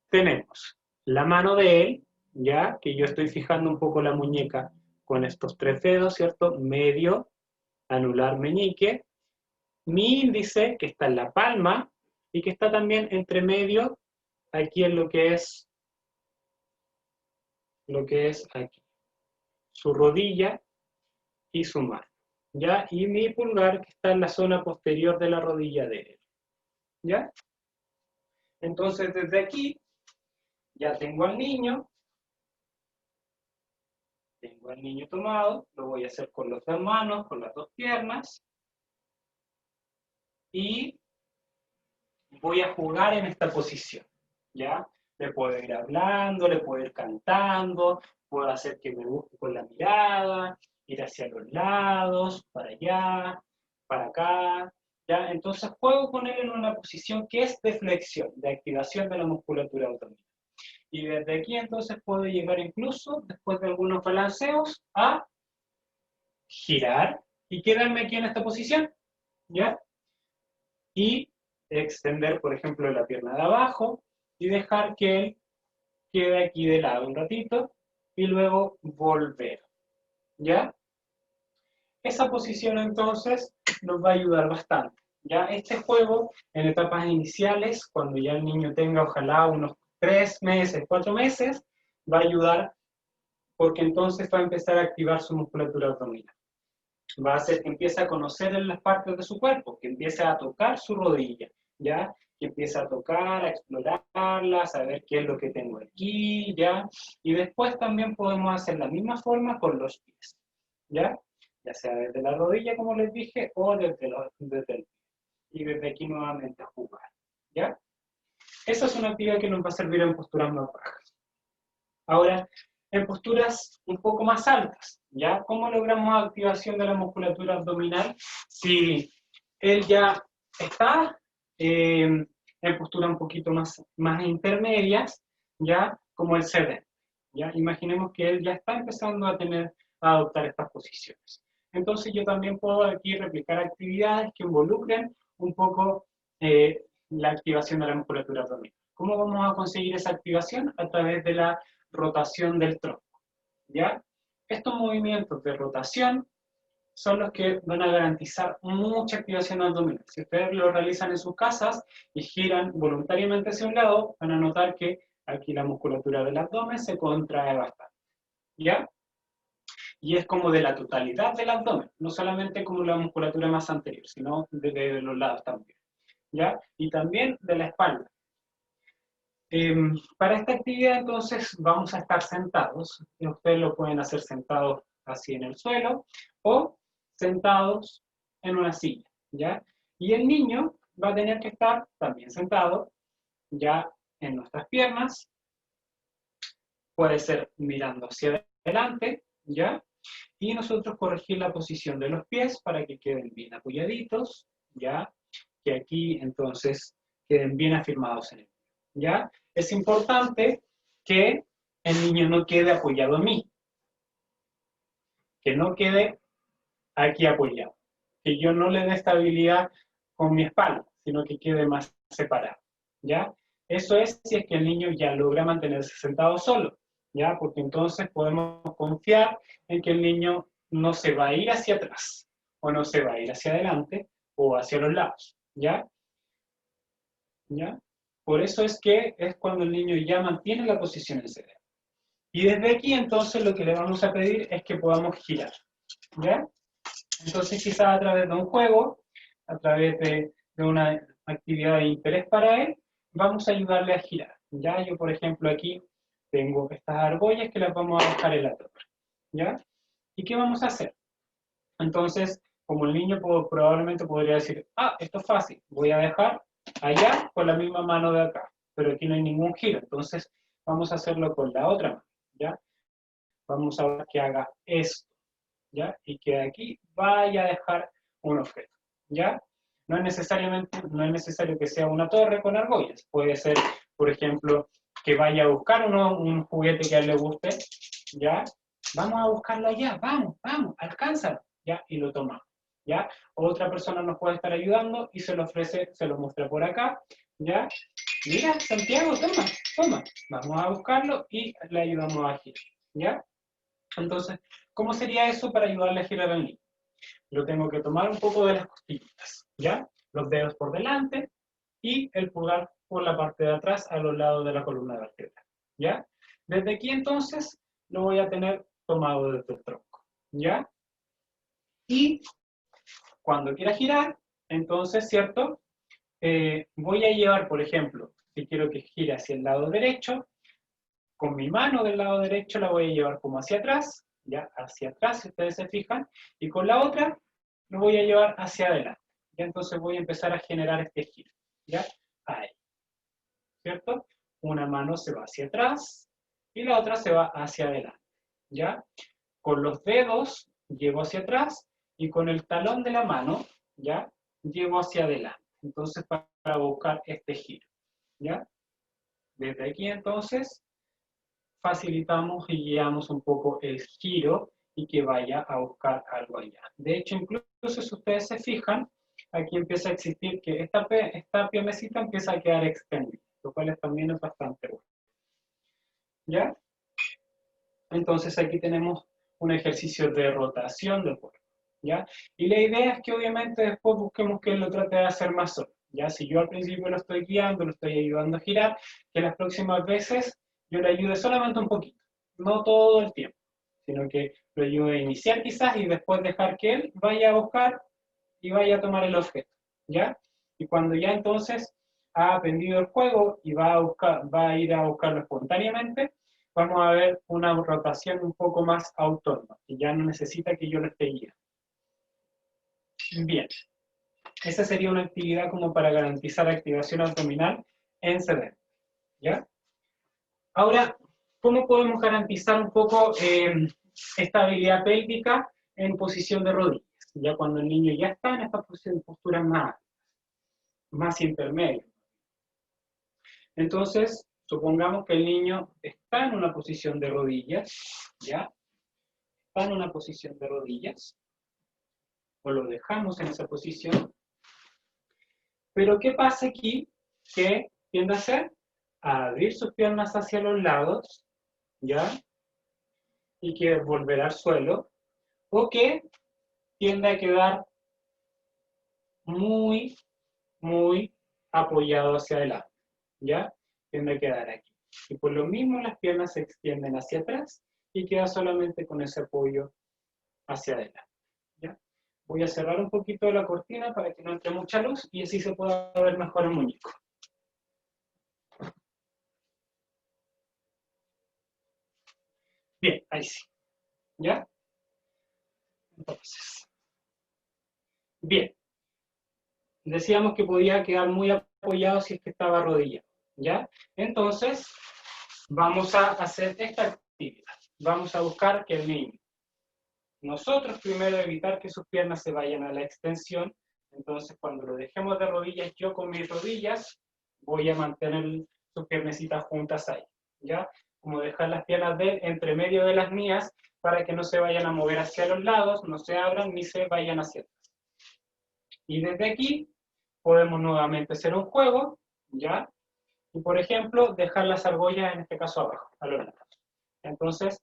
tenemos la mano de él, ya que yo estoy fijando un poco la muñeca con estos tres dedos, ¿cierto? Medio, anular, meñique. Mi índice, que está en la palma, y que está también entre medio, aquí en lo que es aquí, su rodilla y su mano, ¿ya? Y mi pulgar, que está en la zona posterior de la rodilla de él, ¿ya? Entonces, desde aquí, ya tengo al niño tomado, lo voy a hacer con las dos manos, con las dos piernas, y voy a jugar en esta posición, ¿ya? Le puedo ir hablando, le puedo ir cantando, puedo hacer que me busque con la mirada, ir hacia los lados, para allá, para acá, ¿ya? Entonces puedo poner en una posición que es de flexión, de activación de la musculatura abdominal. Y desde aquí entonces puedo llegar incluso, después de algunos balanceos, a girar y quedarme aquí en esta posición, ¿ya? Y extender, por ejemplo, la pierna de abajo y dejar que él quede aquí de lado un ratito y luego volver, ¿ya? Esa posición entonces nos va a ayudar bastante, ¿ya? Este juego en etapas iniciales, cuando ya el niño tenga ojalá unos 3 meses, 4 meses, va a ayudar porque entonces va a empezar a activar su musculatura abdominal. Va a hacer que empiece a conocer en las partes de su cuerpo, que empiece a tocar su rodilla, ¿ya? Que empiece a tocar, a explorarla, a saber qué es lo que tengo aquí, ¿ya? Y después también podemos hacer la misma forma con los pies, ¿ya? Ya sea desde la rodilla, como les dije, o desde el pie. Y desde aquí nuevamente a jugar, ¿ya? Esa es una actividad que nos va a servir en posturas más bajas. Ahora, en posturas un poco más altas, ¿ya? ¿Cómo logramos activación de la musculatura abdominal? Si él ya está en posturas un poquito más intermedias, ¿ya? Como el sedente, ¿ya? Imaginemos que él ya está empezando a adoptar estas posiciones. Entonces yo también puedo aquí replicar actividades que involucren un poco la activación de la musculatura abdominal. ¿Cómo vamos a conseguir esa activación? A través de la rotación del tronco, ¿ya? Estos movimientos de rotación son los que van a garantizar mucha activación abdominal. Si ustedes lo realizan en sus casas y giran voluntariamente hacia un lado, van a notar que aquí la musculatura del abdomen se contrae bastante, ¿ya? Y es como de la totalidad del abdomen, no solamente como la musculatura más anterior, sino de los lados también, ¿ya? Y también de la espalda. Para esta actividad entonces vamos a estar sentados, y ustedes lo pueden hacer sentados así en el suelo o sentados en una silla, ¿ya? Y el niño va a tener que estar también sentado, ya en nuestras piernas, puede ser mirando hacia adelante, ¿ya? Y nosotros corregir la posición de los pies para que queden bien apoyaditos, ¿ya? Que aquí entonces queden bien afirmados en el pie, ¿ya? Es importante que el niño no quede apoyado en mí, que no quede aquí apoyado, que yo no le dé estabilidad con mi espalda, sino que quede más separado, ¿ya? Eso es si es que el niño ya logra mantenerse sentado solo, ¿ya? Porque entonces podemos confiar en que el niño no se va a ir hacia atrás, o no se va a ir hacia adelante, o hacia los lados, ¿ya? ¿Ya? Por eso es que es cuando el niño ya mantiene la posición en CD. Y desde aquí entonces lo que le vamos a pedir es que podamos girar, ¿ya? Entonces quizás a través de un juego, a través de una actividad de interés para él, vamos a ayudarle a girar, ¿ya? Yo por ejemplo aquí tengo estas argollas que las vamos a dejar en la torre, ¿ya? ¿Y qué vamos a hacer? Entonces, como el niño probablemente podría decir, ah, esto es fácil, voy a dejar allá con la misma mano de acá, pero aquí no hay ningún giro, entonces vamos a hacerlo con la otra mano, ¿ya? Vamos a ver que haga esto, ¿ya? Y que aquí vaya a dejar un objeto, ¿ya? No es necesario que sea una torre con argollas, puede ser, por ejemplo, que vaya a buscar un juguete que a él le guste, ¿ya? Vamos a buscarlo allá, vamos, alcánzalo, ¿ya? Y lo tomamos, ¿ya? Otra persona nos puede estar ayudando y se lo ofrece, se lo muestra por acá, ¿ya? Mira, Santiago, toma, vamos a buscarlo y le ayudamos a girar, ¿ya? Entonces, ¿cómo sería eso para ayudarle a girar al niño? Lo tengo que tomar un poco de las costillitas, ¿ya? Los dedos por delante y el pulgar por la parte de atrás a los lados de la columna vertebral, ¿ya? Desde aquí entonces lo voy a tener tomado desde el tronco, ¿ya? Y cuando quiera girar, entonces, ¿cierto? Voy a llevar, por ejemplo, si quiero que gire hacia el lado derecho, con mi mano del lado derecho la voy a llevar como hacia atrás, ya hacia atrás, si ustedes se fijan, y con la otra lo voy a llevar hacia adelante. Ya entonces voy a empezar a generar este giro, ¿ya? Ahí, ¿cierto? Una mano se va hacia atrás y la otra se va hacia adelante, ¿ya? Con los dedos llevo hacia atrás y con el talón de la mano, ¿ya? Llevo hacia adelante. Entonces, para buscar este giro, ¿ya? Desde aquí, entonces, facilitamos y guiamos un poco el giro y que vaya a buscar algo allá. De hecho, incluso si ustedes se fijan, aquí empieza a existir que esta piernecita empieza a quedar extendida, lo cual también es bastante bueno. ¿Ya? Entonces aquí tenemos un ejercicio de rotación del cuerpo, ¿ya? Y la idea es que obviamente después busquemos que él lo trate de hacer más solo, ¿ya? Si yo al principio lo estoy guiando, lo estoy ayudando a girar, que las próximas veces yo le ayude solamente un poquito, no todo el tiempo, sino que lo ayude a iniciar quizás y después dejar que él vaya a buscar y vaya a tomar el objeto, ¿ya? Y cuando ya entonces ha aprendido el juego y va a ir a buscarlo espontáneamente, vamos a ver una rotación un poco más autónoma, y ya no necesita que yo lo esté guiando. Bien, esa sería una actividad como para garantizar activación abdominal en sedente, ¿ya? Ahora, ¿cómo podemos garantizar un poco estabilidad pélvica en posición de rodillas? Ya cuando el niño ya está en esta postura más intermedia. Entonces, supongamos que el niño está en una posición de rodillas, ¿ya? Está en una posición de rodillas, o lo dejamos en esa posición, pero ¿qué pasa aquí? Que tiende a hacer a abrir sus piernas hacia los lados, ¿ya? Y que volver al suelo, o que tiende a quedar muy apoyado hacia adelante, ¿ya? Tiende a quedar aquí. Y por lo mismo las piernas se extienden hacia atrás y queda solamente con ese apoyo hacia adelante, ¿ya? Voy a cerrar un poquito la cortina para que no entre mucha luz y así se pueda ver mejor el muñeco. Bien, ahí sí, ¿ya? Entonces, bien. Decíamos que podía quedar muy apoyado si es que estaba arrodillado, ¿ya? Entonces, vamos a hacer esta actividad. Vamos a buscar que el niño, nosotros primero evitar que sus piernas se vayan a la extensión, entonces cuando lo dejemos de rodillas, yo con mis rodillas voy a mantener sus piernecitas juntas ahí, ¿ya? Como dejar las piernas de él entre medio de las mías para que no se vayan a mover hacia los lados, no se abran ni se vayan hacia atrás. Y desde aquí podemos nuevamente hacer un juego, ¿ya? Y por ejemplo, dejar las argollas en este caso abajo, a los lados. Entonces,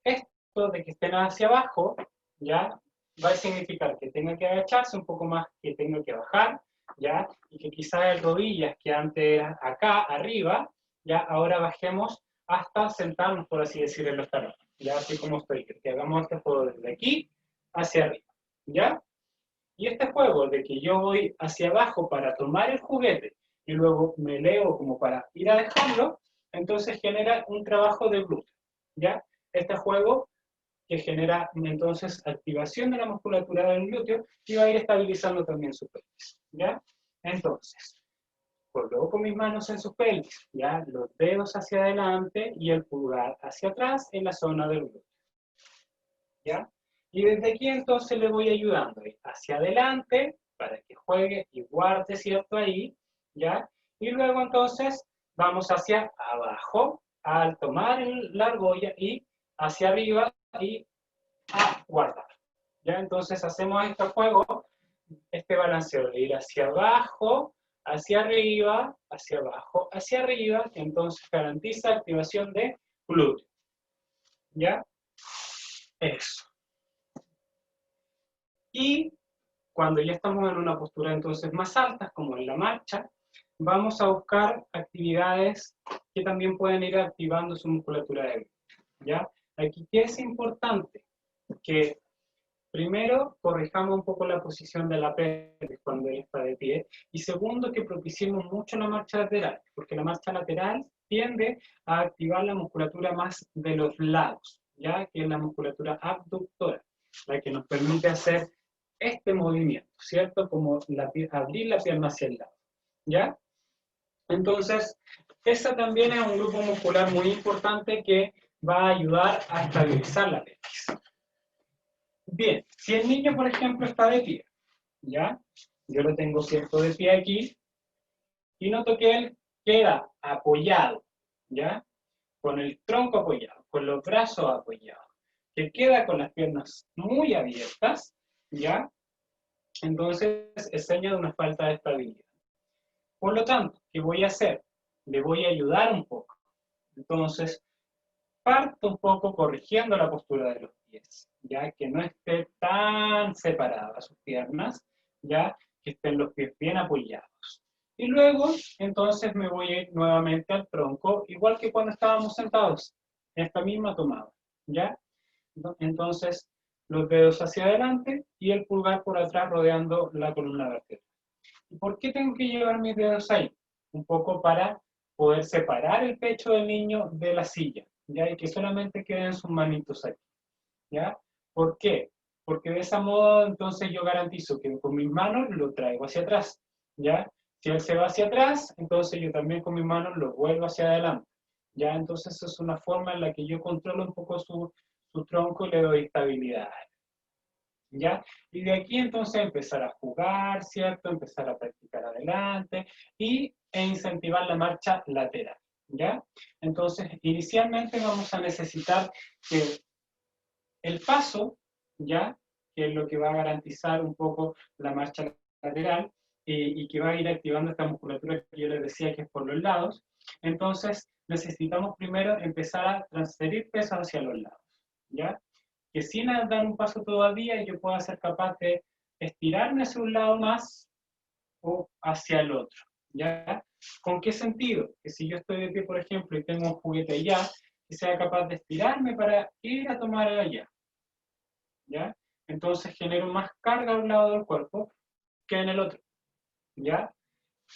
esto de que estén hacia abajo, ¿ya? Va a significar que tenga que agacharse un poco más, que tenga que bajar, ¿ya? Y que quizás el rodillas, que antes era acá, arriba, ¿ya? Ahora bajemos hasta sentarnos, por así decirlo, en los talones, ¿ya? Así como estoy, que hagamos este juego desde aquí hacia arriba, ¿ya? Y este juego de que yo voy hacia abajo para tomar el juguete y luego me elevo como para ir a dejarlo, entonces genera un trabajo de glúteo, ¿ya? Este juego que genera entonces activación de la musculatura del glúteo y va a ir estabilizando también su pelvis, ¿ya? Entonces, coloco mis manos en su pelvis, ¿ya? Los dedos hacia adelante y el pulgar hacia atrás en la zona del glúteo, ¿ya? Y desde aquí entonces le voy ayudando hacia adelante para que juegue y guarde, ¿cierto? Ahí, ¿ya? Y luego entonces vamos hacia abajo al tomar la argolla y hacia arriba y a guardar, ¿ya? Entonces hacemos este juego, este balanceo de ir hacia abajo, hacia arriba, hacia abajo, hacia arriba, que entonces garantiza activación de glúteo, ¿ya? Eso. Y cuando ya estamos en una postura entonces más alta, como en la marcha, vamos a buscar actividades que también pueden ir activando su musculatura débil, ¿ya? Aquí, ¿qué es importante? Que primero corrijamos un poco la posición de la pelvis cuando él está de pie, y segundo, que propiciemos mucho la marcha lateral, porque la marcha lateral tiende a activar la musculatura más de los lados, ¿ya? Que es la musculatura abductora, la que nos permite hacer este movimiento, ¿cierto? Como abrir la pierna hacia el lado, ¿ya? Entonces, esa también es un grupo muscular muy importante que va a ayudar a estabilizar la pelvis. Bien, si el niño, por ejemplo, está de pie, ¿ya? Yo lo tengo cierto de pie aquí, y noto que él queda apoyado, ¿ya? Con el tronco apoyado, con los brazos apoyados, que queda con las piernas muy abiertas, ¿ya? Entonces es señal de una falta de estabilidad. Por lo tanto, ¿qué voy a hacer? Le voy a ayudar un poco. Entonces, parto un poco corrigiendo la postura de los pies, ya que no esté tan separada sus piernas, ya que estén los pies bien apoyados. Y luego, entonces me voy a ir nuevamente al tronco, igual que cuando estábamos sentados, esta misma tomada, ¿ya? Entonces, los dedos hacia adelante y el pulgar por atrás rodeando la columna vertebral. ¿Y por qué tengo que llevar mis dedos ahí? Un poco para poder separar el pecho del niño de la silla, ¿ya? Y que solamente queden sus manitos aquí, ¿ya? ¿Por qué? Porque de ese modo entonces yo garantizo que con mis manos lo traigo hacia atrás, ¿ya? Si él se va hacia atrás, entonces yo también con mis manos lo vuelvo hacia adelante, ¿ya? Entonces es una forma en la que yo controlo un poco su tronco y le doy estabilidad, ¿ya? Y de aquí entonces empezar a jugar, ¿cierto? Empezar a practicar adelante e incentivar la marcha lateral, ¿ya? Entonces, inicialmente vamos a necesitar que el paso, ¿ya? Que es lo que va a garantizar un poco la marcha lateral y que va a ir activando esta musculatura que yo les decía que es por los lados. Entonces, necesitamos primero empezar a transferir peso hacia los lados, ¿ya? Que sin dar un paso todavía yo pueda ser capaz de estirarme hacia un lado más o hacia el otro, ¿ya? ¿Con qué sentido? Que si yo estoy de pie, por ejemplo, y tengo un juguete allá, que sea capaz de estirarme para ir a tomar allá, ¿ya? Entonces genero más carga a un lado del cuerpo que en el otro, ¿ya?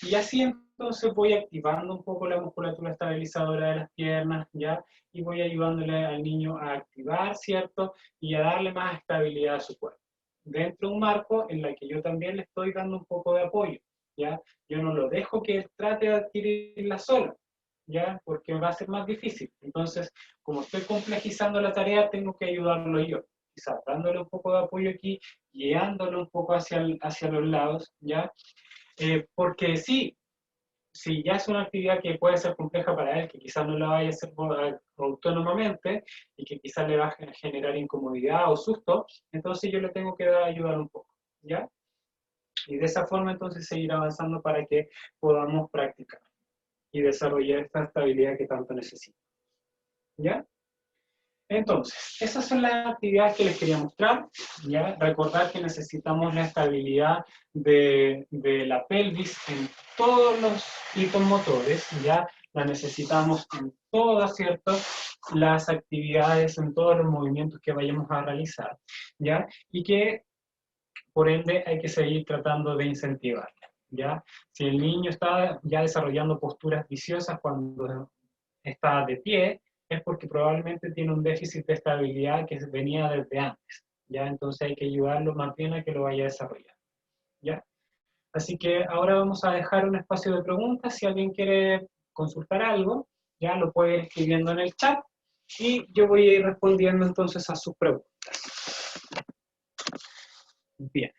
Y así entonces voy activando un poco la musculatura estabilizadora de las piernas, ¿ya? Y voy ayudándole al niño a activar, ¿cierto? Y a darle más estabilidad a su cuerpo. Dentro de un marco en el que yo también le estoy dando un poco de apoyo, ¿ya? Yo no lo dejo que él trate de adquirirla solo, ¿ya? Porque va a ser más difícil. Entonces, como estoy complejizando la tarea, tengo que ayudarlo yo. Quizás dándole un poco de apoyo aquí, guiándolo un poco hacia los lados, ¿ya? Porque sí, si ya es una actividad que puede ser compleja para él, que quizás no la vaya a hacer autónomamente y que quizás le va a generar incomodidad o susto, entonces yo le tengo que ayudar un poco, ¿ya? Y de esa forma entonces seguir avanzando para que podamos practicar y desarrollar esta estabilidad que tanto necesitamos. ¿Ya? Entonces, esas son las actividades que les quería mostrar. ¿Ya? Recordar que necesitamos la estabilidad de la pelvis en todos los hitos motores, ¿ya? La necesitamos en todas, ¿cierto? Las actividades, en todos los movimientos que vayamos a realizar, ¿ya? Y que, por ende, hay que seguir tratando de incentivarla, ¿ya? Si el niño está ya desarrollando posturas viciosas cuando está de pie, es porque probablemente tiene un déficit de estabilidad que venía desde antes, ¿ya? Entonces hay que ayudarlo más bien a que lo vaya a desarrollar, ¿ya? Así que ahora vamos a dejar un espacio de preguntas. Si alguien quiere consultar algo, ya lo puede ir escribiendo en el chat y yo voy a ir respondiendo entonces a sus preguntas. Bien.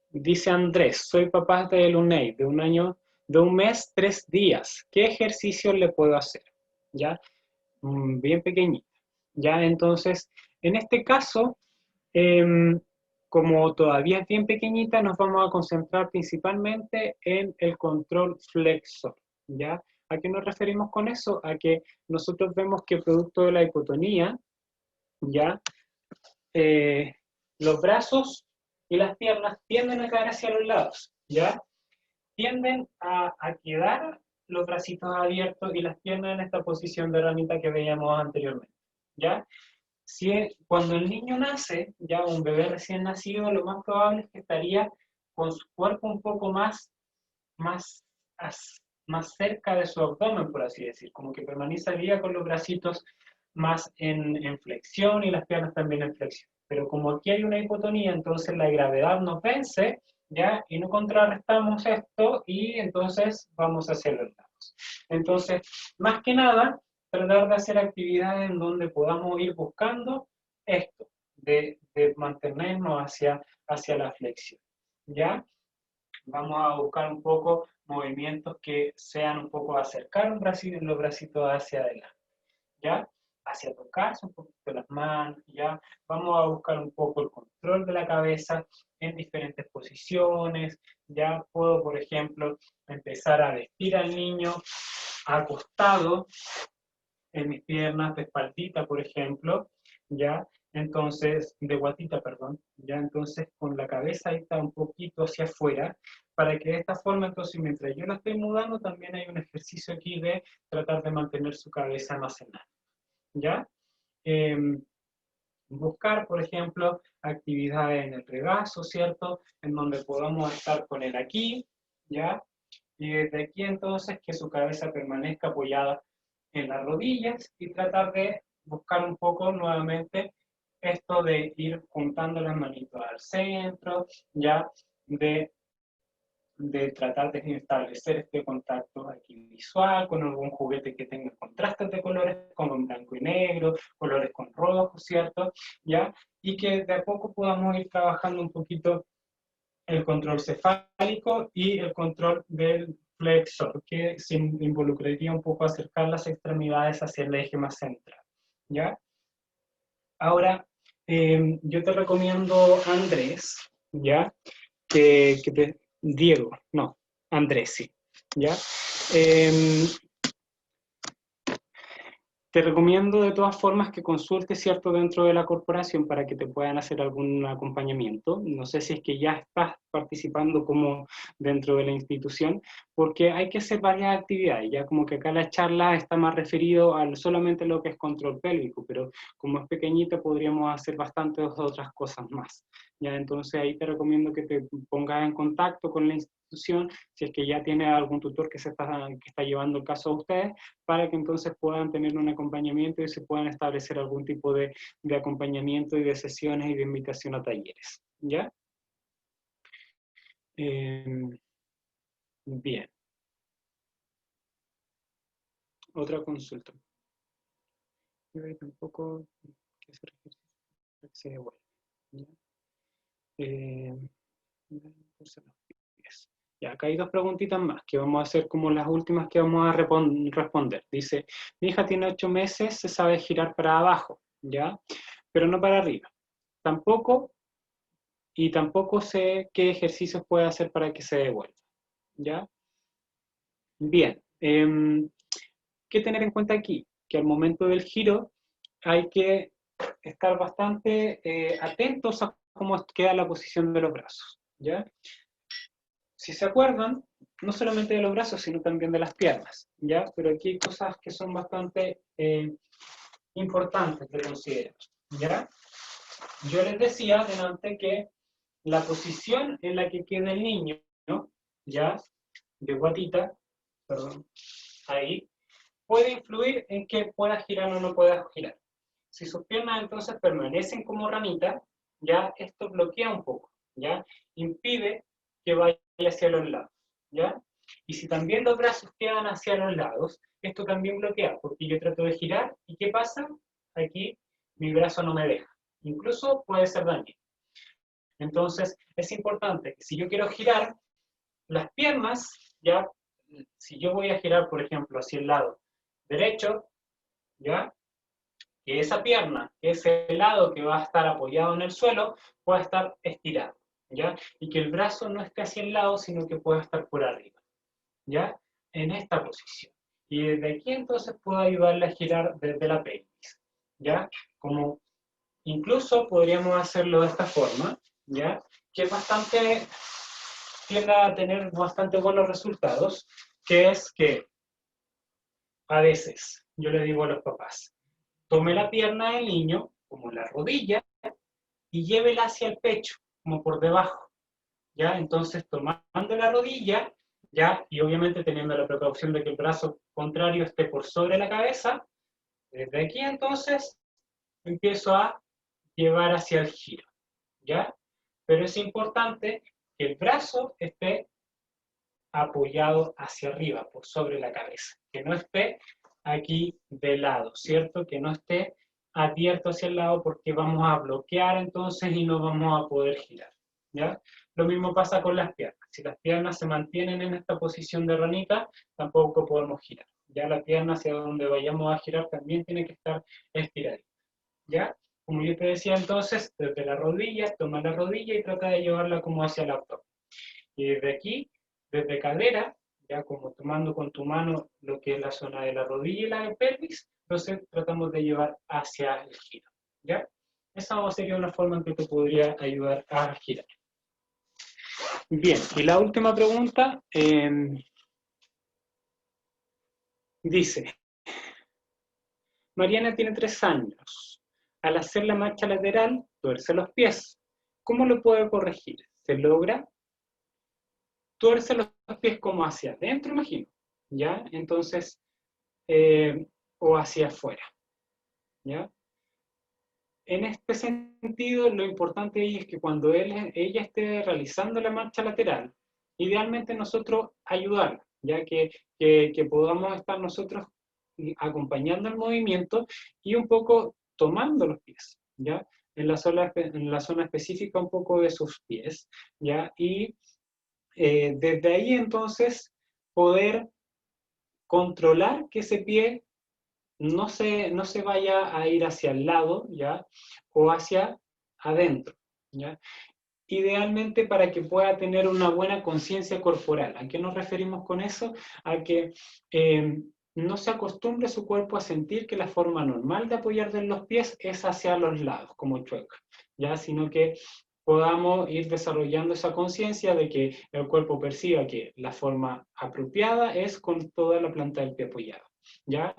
Dice Andrés, soy papá de Luney, de un año, de un mes, 3 días. ¿Qué ejercicio le puedo hacer? ¿Ya? Bien pequeñita. ¿Ya? Entonces, en este caso, como todavía es bien pequeñita, nos vamos a concentrar principalmente en el control flexor. ¿Ya? ¿A qué nos referimos con eso? A que nosotros vemos que producto de la hipotonía, ¿ya? Los brazos y las piernas tienden a caer hacia los lados, ¿ya? Tienden a quedar los bracitos abiertos y las piernas en esta posición de ranita que veíamos anteriormente, ¿ya? Cuando el niño nace, ya un bebé recién nacido, lo más probable es que estaría con su cuerpo un poco más, más cerca de su abdomen, por así decir, como que permanecería con los bracitos más en flexión y las piernas también en flexión. Pero como aquí hay una hipotonía, entonces la gravedad nos vence, ¿ya? Y no contrarrestamos esto y entonces vamos hacia los lados. Entonces, más que nada, tratar de hacer actividades en donde podamos ir buscando esto, de mantenernos hacia la flexión, ¿ya? Vamos a buscar un poco movimientos que sean un poco acercar los bracitos hacia adelante, ¿ya? Hacia tocarse un poquito las manos, ¿ya? Vamos a buscar un poco el control de la cabeza en diferentes posiciones, ¿ya? Puedo, por ejemplo, empezar a vestir al niño acostado en mis piernas, de espaldita, por ejemplo, ¿ya? Entonces, de guatita, perdón, ¿ya? Entonces, con la cabeza ahí está un poquito hacia afuera, para que de esta forma, entonces, mientras yo la estoy mudando, también hay un ejercicio aquí de tratar de mantener su cabeza más en alto, ¿ya? Eh, Buscar, por ejemplo, actividades en el regazo, ¿cierto? En donde podamos estar con él aquí, ¿ya? Y desde aquí entonces que su cabeza permanezca apoyada en las rodillas y tratar de buscar un poco nuevamente esto de ir juntando las manitos al centro, ya de tratar de establecer este contacto aquí visual con algún juguete que tenga contrastes de colores, como blanco y negro, colores con rojo, ¿cierto? ¿Ya? Y que de a poco podamos ir trabajando un poquito el control cefálico y el control del flexor, que se involucraría un poco acercar las extremidades hacia el eje más central, ¿ya? Ahora, yo te recomiendo, Andrés, ¿ya? Diego, no, Andrés, sí, ¿ya? Eh, Te recomiendo de todas formas que consultes, ¿cierto?, dentro de la corporación para que te puedan hacer algún acompañamiento. No sé si es que ya estás participando como dentro de la institución, porque hay que hacer varias actividades, ya como que acá la charla está más referido a solamente lo que es control pélvico, pero como es pequeñita podríamos hacer bastantes otras cosas más. Ya, entonces ahí te recomiendo que te pongas en contacto con la institución, si es que ya tiene algún tutor que está llevando el caso a ustedes, para que entonces puedan tener un acompañamiento y se puedan establecer algún tipo de acompañamiento y de sesiones y de invitación a talleres. ¿Ya? Bien. Otra consulta. Tampoco que se devuelve. ¿Ya? Ya, acá hay dos preguntitas más que vamos a hacer como las últimas que vamos a responder. Dice, mi hija tiene 8 meses, se sabe girar para abajo, ¿ya? pero no para arriba. Tampoco sé qué ejercicios puede hacer para que se devuelva, ¿ya? Bien, ¿qué tener en cuenta aquí? Que al momento del giro hay que estar bastante atentos a cómo queda la posición de los brazos, ¿ya? Si se acuerdan, no solamente de los brazos, sino también de las piernas, ¿ya? Pero aquí hay cosas que son bastante importantes de considerar, ¿ya? Yo les decía delante que la posición en la que queda el niño, ¿no? ¿Ya? De guatita, perdón, ahí, puede influir en que pueda girar o no pueda girar. Si sus piernas entonces permanecen como ranita, ya esto bloquea un poco, ya impide que vaya hacia los lados, ya. Y si también los brazos quedan hacia los lados, esto también bloquea, porque yo trato de girar, ¿y qué pasa? Aquí mi brazo no me deja, incluso puede ser dañino. Entonces es importante que si yo quiero girar, las piernas, ya, si yo voy a girar, por ejemplo, hacia el lado derecho, ya, que esa pierna, que ese lado que va a estar apoyado en el suelo, pueda estar estirado, ¿ya? Y que el brazo no esté hacia el lado, sino que pueda estar por arriba, ¿ya? En esta posición. Y desde aquí entonces puedo ayudarle a girar desde la pelvis, ¿ya? Como incluso podríamos hacerlo de esta forma, ¿ya? Que es bastante, tiende a tener bastante buenos resultados, que es que a veces yo le digo a los papás, tome la pierna del niño, como la rodilla, y llévela hacia el pecho, como por debajo, ¿ya? Entonces, tomando la rodilla, ¿ya? Y obviamente teniendo la precaución de que el brazo contrario esté por sobre la cabeza, desde aquí entonces empiezo a llevar hacia el giro, ¿ya? Pero es importante que el brazo esté apoyado hacia arriba, por sobre la cabeza, que no esté aquí de lado, ¿cierto? Que no esté abierto hacia el lado porque vamos a bloquear entonces y no vamos a poder girar, ¿ya? Lo mismo pasa con las piernas. Si las piernas se mantienen en esta posición de ranita, tampoco podemos girar. Ya la pierna hacia donde vayamos a girar también tiene que estar estirada, ¿ya? Como yo te decía entonces, desde la rodilla, toma la rodilla y trata de llevarla como hacia el abdomen. Y desde aquí, desde cadera, ya como tomando con tu mano lo que es la zona de la rodilla y la pelvis, entonces tratamos de llevar hacia el giro, ¿ya? Esa sería una forma en que te podría ayudar a girar. Bien, y la última pregunta dice, Mariana tiene 3 años. Al hacer la marcha lateral, tuerce los pies. ¿Cómo lo puede corregir? ¿Se logra? Tuerce los pies como hacia adentro, imagino, ¿ya? Entonces, o hacia afuera, ¿ya? En este sentido, lo importante ahí es que cuando ella esté realizando la marcha lateral, idealmente nosotros ayudarla, ya que podamos estar nosotros acompañando el movimiento y un poco tomando los pies, ¿ya? En la zona específica un poco de sus pies, ¿ya? Y desde ahí entonces poder controlar que ese pie no se vaya a ir hacia el lado, ¿ya? O hacia adentro, ¿ya? Idealmente para que pueda tener una buena conciencia corporal. ¿A qué nos referimos con eso? A que no se acostumbre su cuerpo a sentir que la forma normal de apoyar de los pies es hacia los lados, como chueca, ¿ya? Sino que podamos ir desarrollando esa conciencia de que el cuerpo perciba que la forma apropiada es con toda la planta del pie apoyada, ¿ya?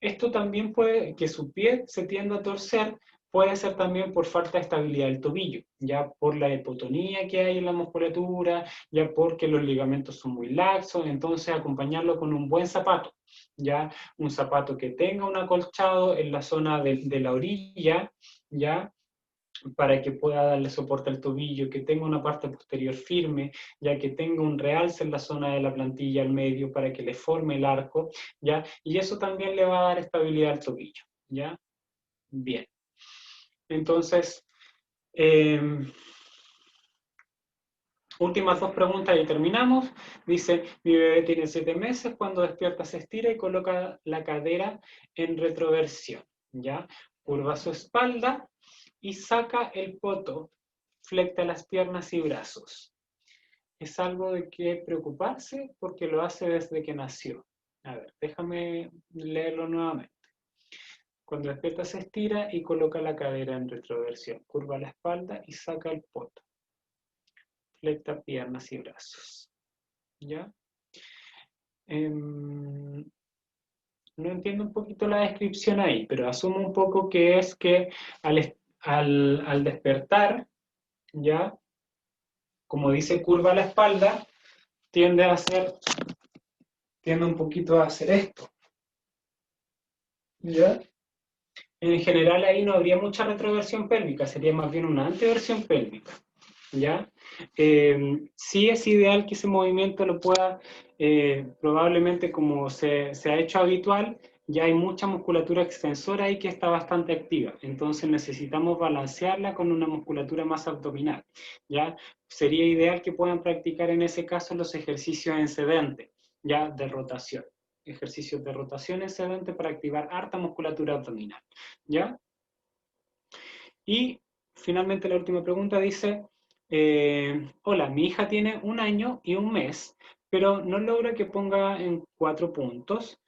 Esto también puede que su pie se tienda a torcer, puede ser también por falta de estabilidad del tobillo, ya por la hipotonía que hay en la musculatura, ya porque los ligamentos son muy laxos, entonces acompañarlo con un buen zapato, ya un zapato que tenga un acolchado en la zona de la orilla, ya para que pueda darle soporte al tobillo, que tenga una parte posterior firme, ya que tenga un realce en la zona de la plantilla al medio para que le forme el arco, ¿ya? Y eso también le va a dar estabilidad al tobillo, ¿ya? Bien. Entonces, últimas 2 preguntas y terminamos. Dice, mi bebé tiene 7 meses, cuando despierta se estira y coloca la cadera en retroversión, ¿ya? Curva su espalda y saca el poto, flecta las piernas y brazos. ¿Es algo de qué preocuparse? Porque lo hace desde que nació. A ver, déjame leerlo nuevamente. Cuando despierta se estira y coloca la cadera en retroversión. Curva la espalda y saca el poto. Flecta piernas y brazos. ¿Ya? No entiendo un poquito la descripción ahí, pero asumo un poco que es que al despertar, ¿ya? Como dice curva la espalda, tiende un poquito a hacer esto. ¿Ya? En general ahí no habría mucha retroversión pélvica, sería más bien una anteversión pélvica. ¿Ya? Sí es ideal que ese movimiento lo pueda, probablemente como se ha hecho habitual, ya hay mucha musculatura extensora ahí que está bastante activa, entonces necesitamos balancearla con una musculatura más abdominal, ¿ya? Sería ideal que puedan practicar en ese caso los ejercicios en sedente, ¿ya? De rotación, ejercicios de rotación en sedente para activar harta musculatura abdominal, ¿ya? Y finalmente la última pregunta dice, hola, mi hija tiene 1 año y 1 mes, pero no logra que ponga en 4 puntos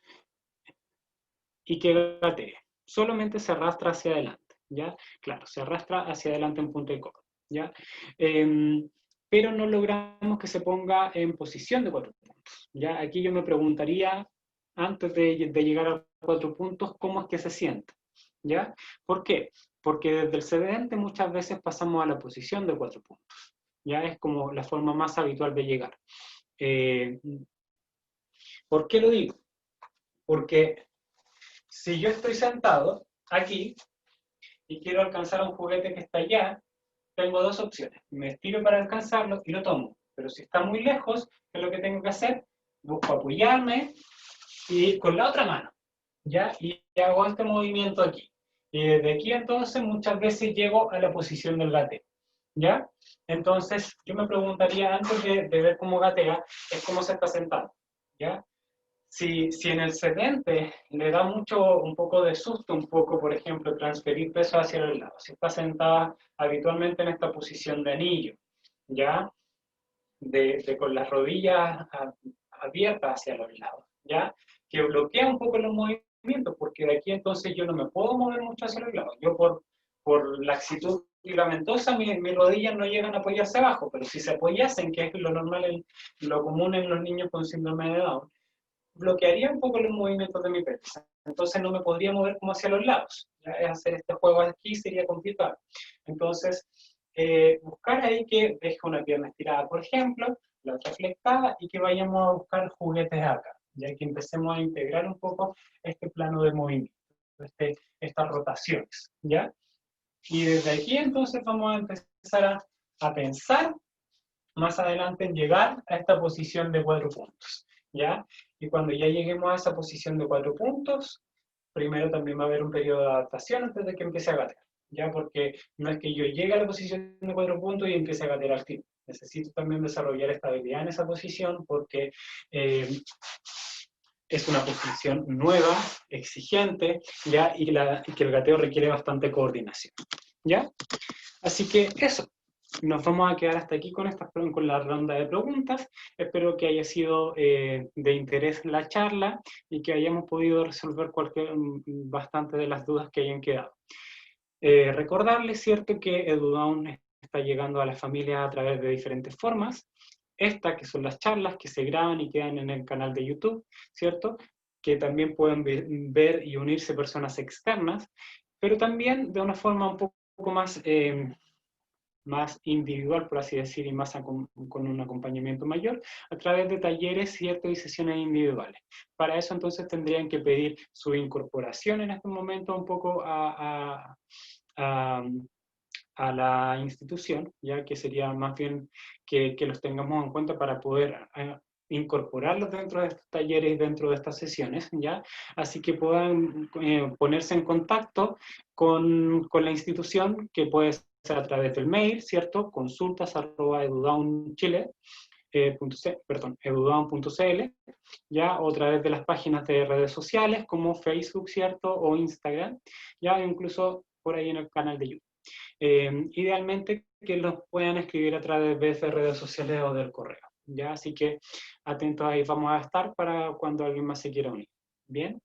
y que gatee. Solamente se arrastra hacia adelante, ¿ya? Claro, se arrastra hacia adelante en punto de codo, ¿ya? Pero no logramos que se ponga en posición de 4 puntos, ¿ya? Aquí yo me preguntaría, antes de llegar a 4 puntos, ¿cómo es que se siente? ¿Ya? ¿Por qué? Porque desde el sedente muchas veces pasamos a la posición de 4 puntos. Ya es como la forma más habitual de llegar. ¿Por qué lo digo? Porque si yo estoy sentado aquí y quiero alcanzar un juguete que está allá, tengo 2 opciones. Me estiro para alcanzarlo y lo tomo. Pero si está muy lejos, ¿qué es lo que tengo que hacer? Busco apoyarme y con la otra mano, ¿ya? Y hago este movimiento aquí. Y desde aquí entonces muchas veces llego a la posición del gateo, ¿ya? Entonces yo me preguntaría antes de ver cómo gatea, es cómo se está sentando, ¿ya? Si en el sedente le da un poco de susto, un poco, por ejemplo, transferir peso hacia los lados, si está sentada habitualmente en esta posición de anillo, ¿ya? Con las rodillas abiertas hacia los lados, ¿ya? Que bloquea un poco los movimientos, porque de aquí entonces yo no me puedo mover mucho hacia los lados. Yo por laxitud ligamentosa, mis rodillas no llegan a apoyarse abajo, pero si se apoyasen, que es lo normal, lo común en los niños con síndrome de Down, bloquearía un poco los movimientos de mi pelvis. Entonces no me podría mover como hacia los lados. ¿Ya? Hacer este juego aquí sería complicado. Entonces, buscar ahí que deje una pierna estirada, por ejemplo, la otra flectada, y que vayamos a buscar juguetes acá, ya que empecemos a integrar un poco este plano de movimiento, estas rotaciones, ¿ya? Y desde aquí entonces vamos a empezar a pensar más adelante en llegar a esta posición de 4 puntos, ¿ya? Y cuando ya lleguemos a esa posición de 4 puntos, primero también va a haber un periodo de adaptación antes de que empiece a gatear, ¿ya? Porque no es que yo llegue a la posición de 4 puntos y empiece a gatear al tiro. Necesito también desarrollar estabilidad en esa posición porque es una posición nueva, exigente, ¿ya? Y que el gateo requiere bastante coordinación, ¿ya? Así que eso. Nos vamos a quedar hasta aquí con la ronda de preguntas. Espero que haya sido de interés la charla y que hayamos podido resolver bastante de las dudas que hayan quedado. Recordarles, ¿cierto?, que EduDown está llegando a la familia a través de diferentes formas. Estas, que son las charlas que se graban y quedan en el canal de YouTube, ¿cierto?, que también pueden ver y unirse personas externas, pero también de una forma un poco más individual, por así decir, y más con un acompañamiento mayor, a través de talleres, ¿cierto?, y sesiones individuales. Para eso entonces tendrían que pedir su incorporación en este momento un poco a la institución, ya que sería más bien que los tengamos en cuenta para poder incorporarlos dentro de estos talleres y dentro de estas sesiones, ¿ya? Así que puedan ponerse en contacto con la institución, que puede ser a través del mail, ¿cierto? consultas@edudownchile, edudown.cl, ya, o a través de las páginas de redes sociales como Facebook, ¿cierto? O Instagram, ya, incluso por ahí en el canal de YouTube. Idealmente que los puedan escribir a través de redes sociales o del correo, ¿ya? Así que atentos ahí vamos a estar para cuando alguien más se quiera unir. Bien,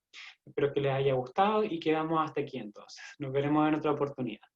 espero que les haya gustado y quedamos hasta aquí entonces. Nos veremos en otra oportunidad.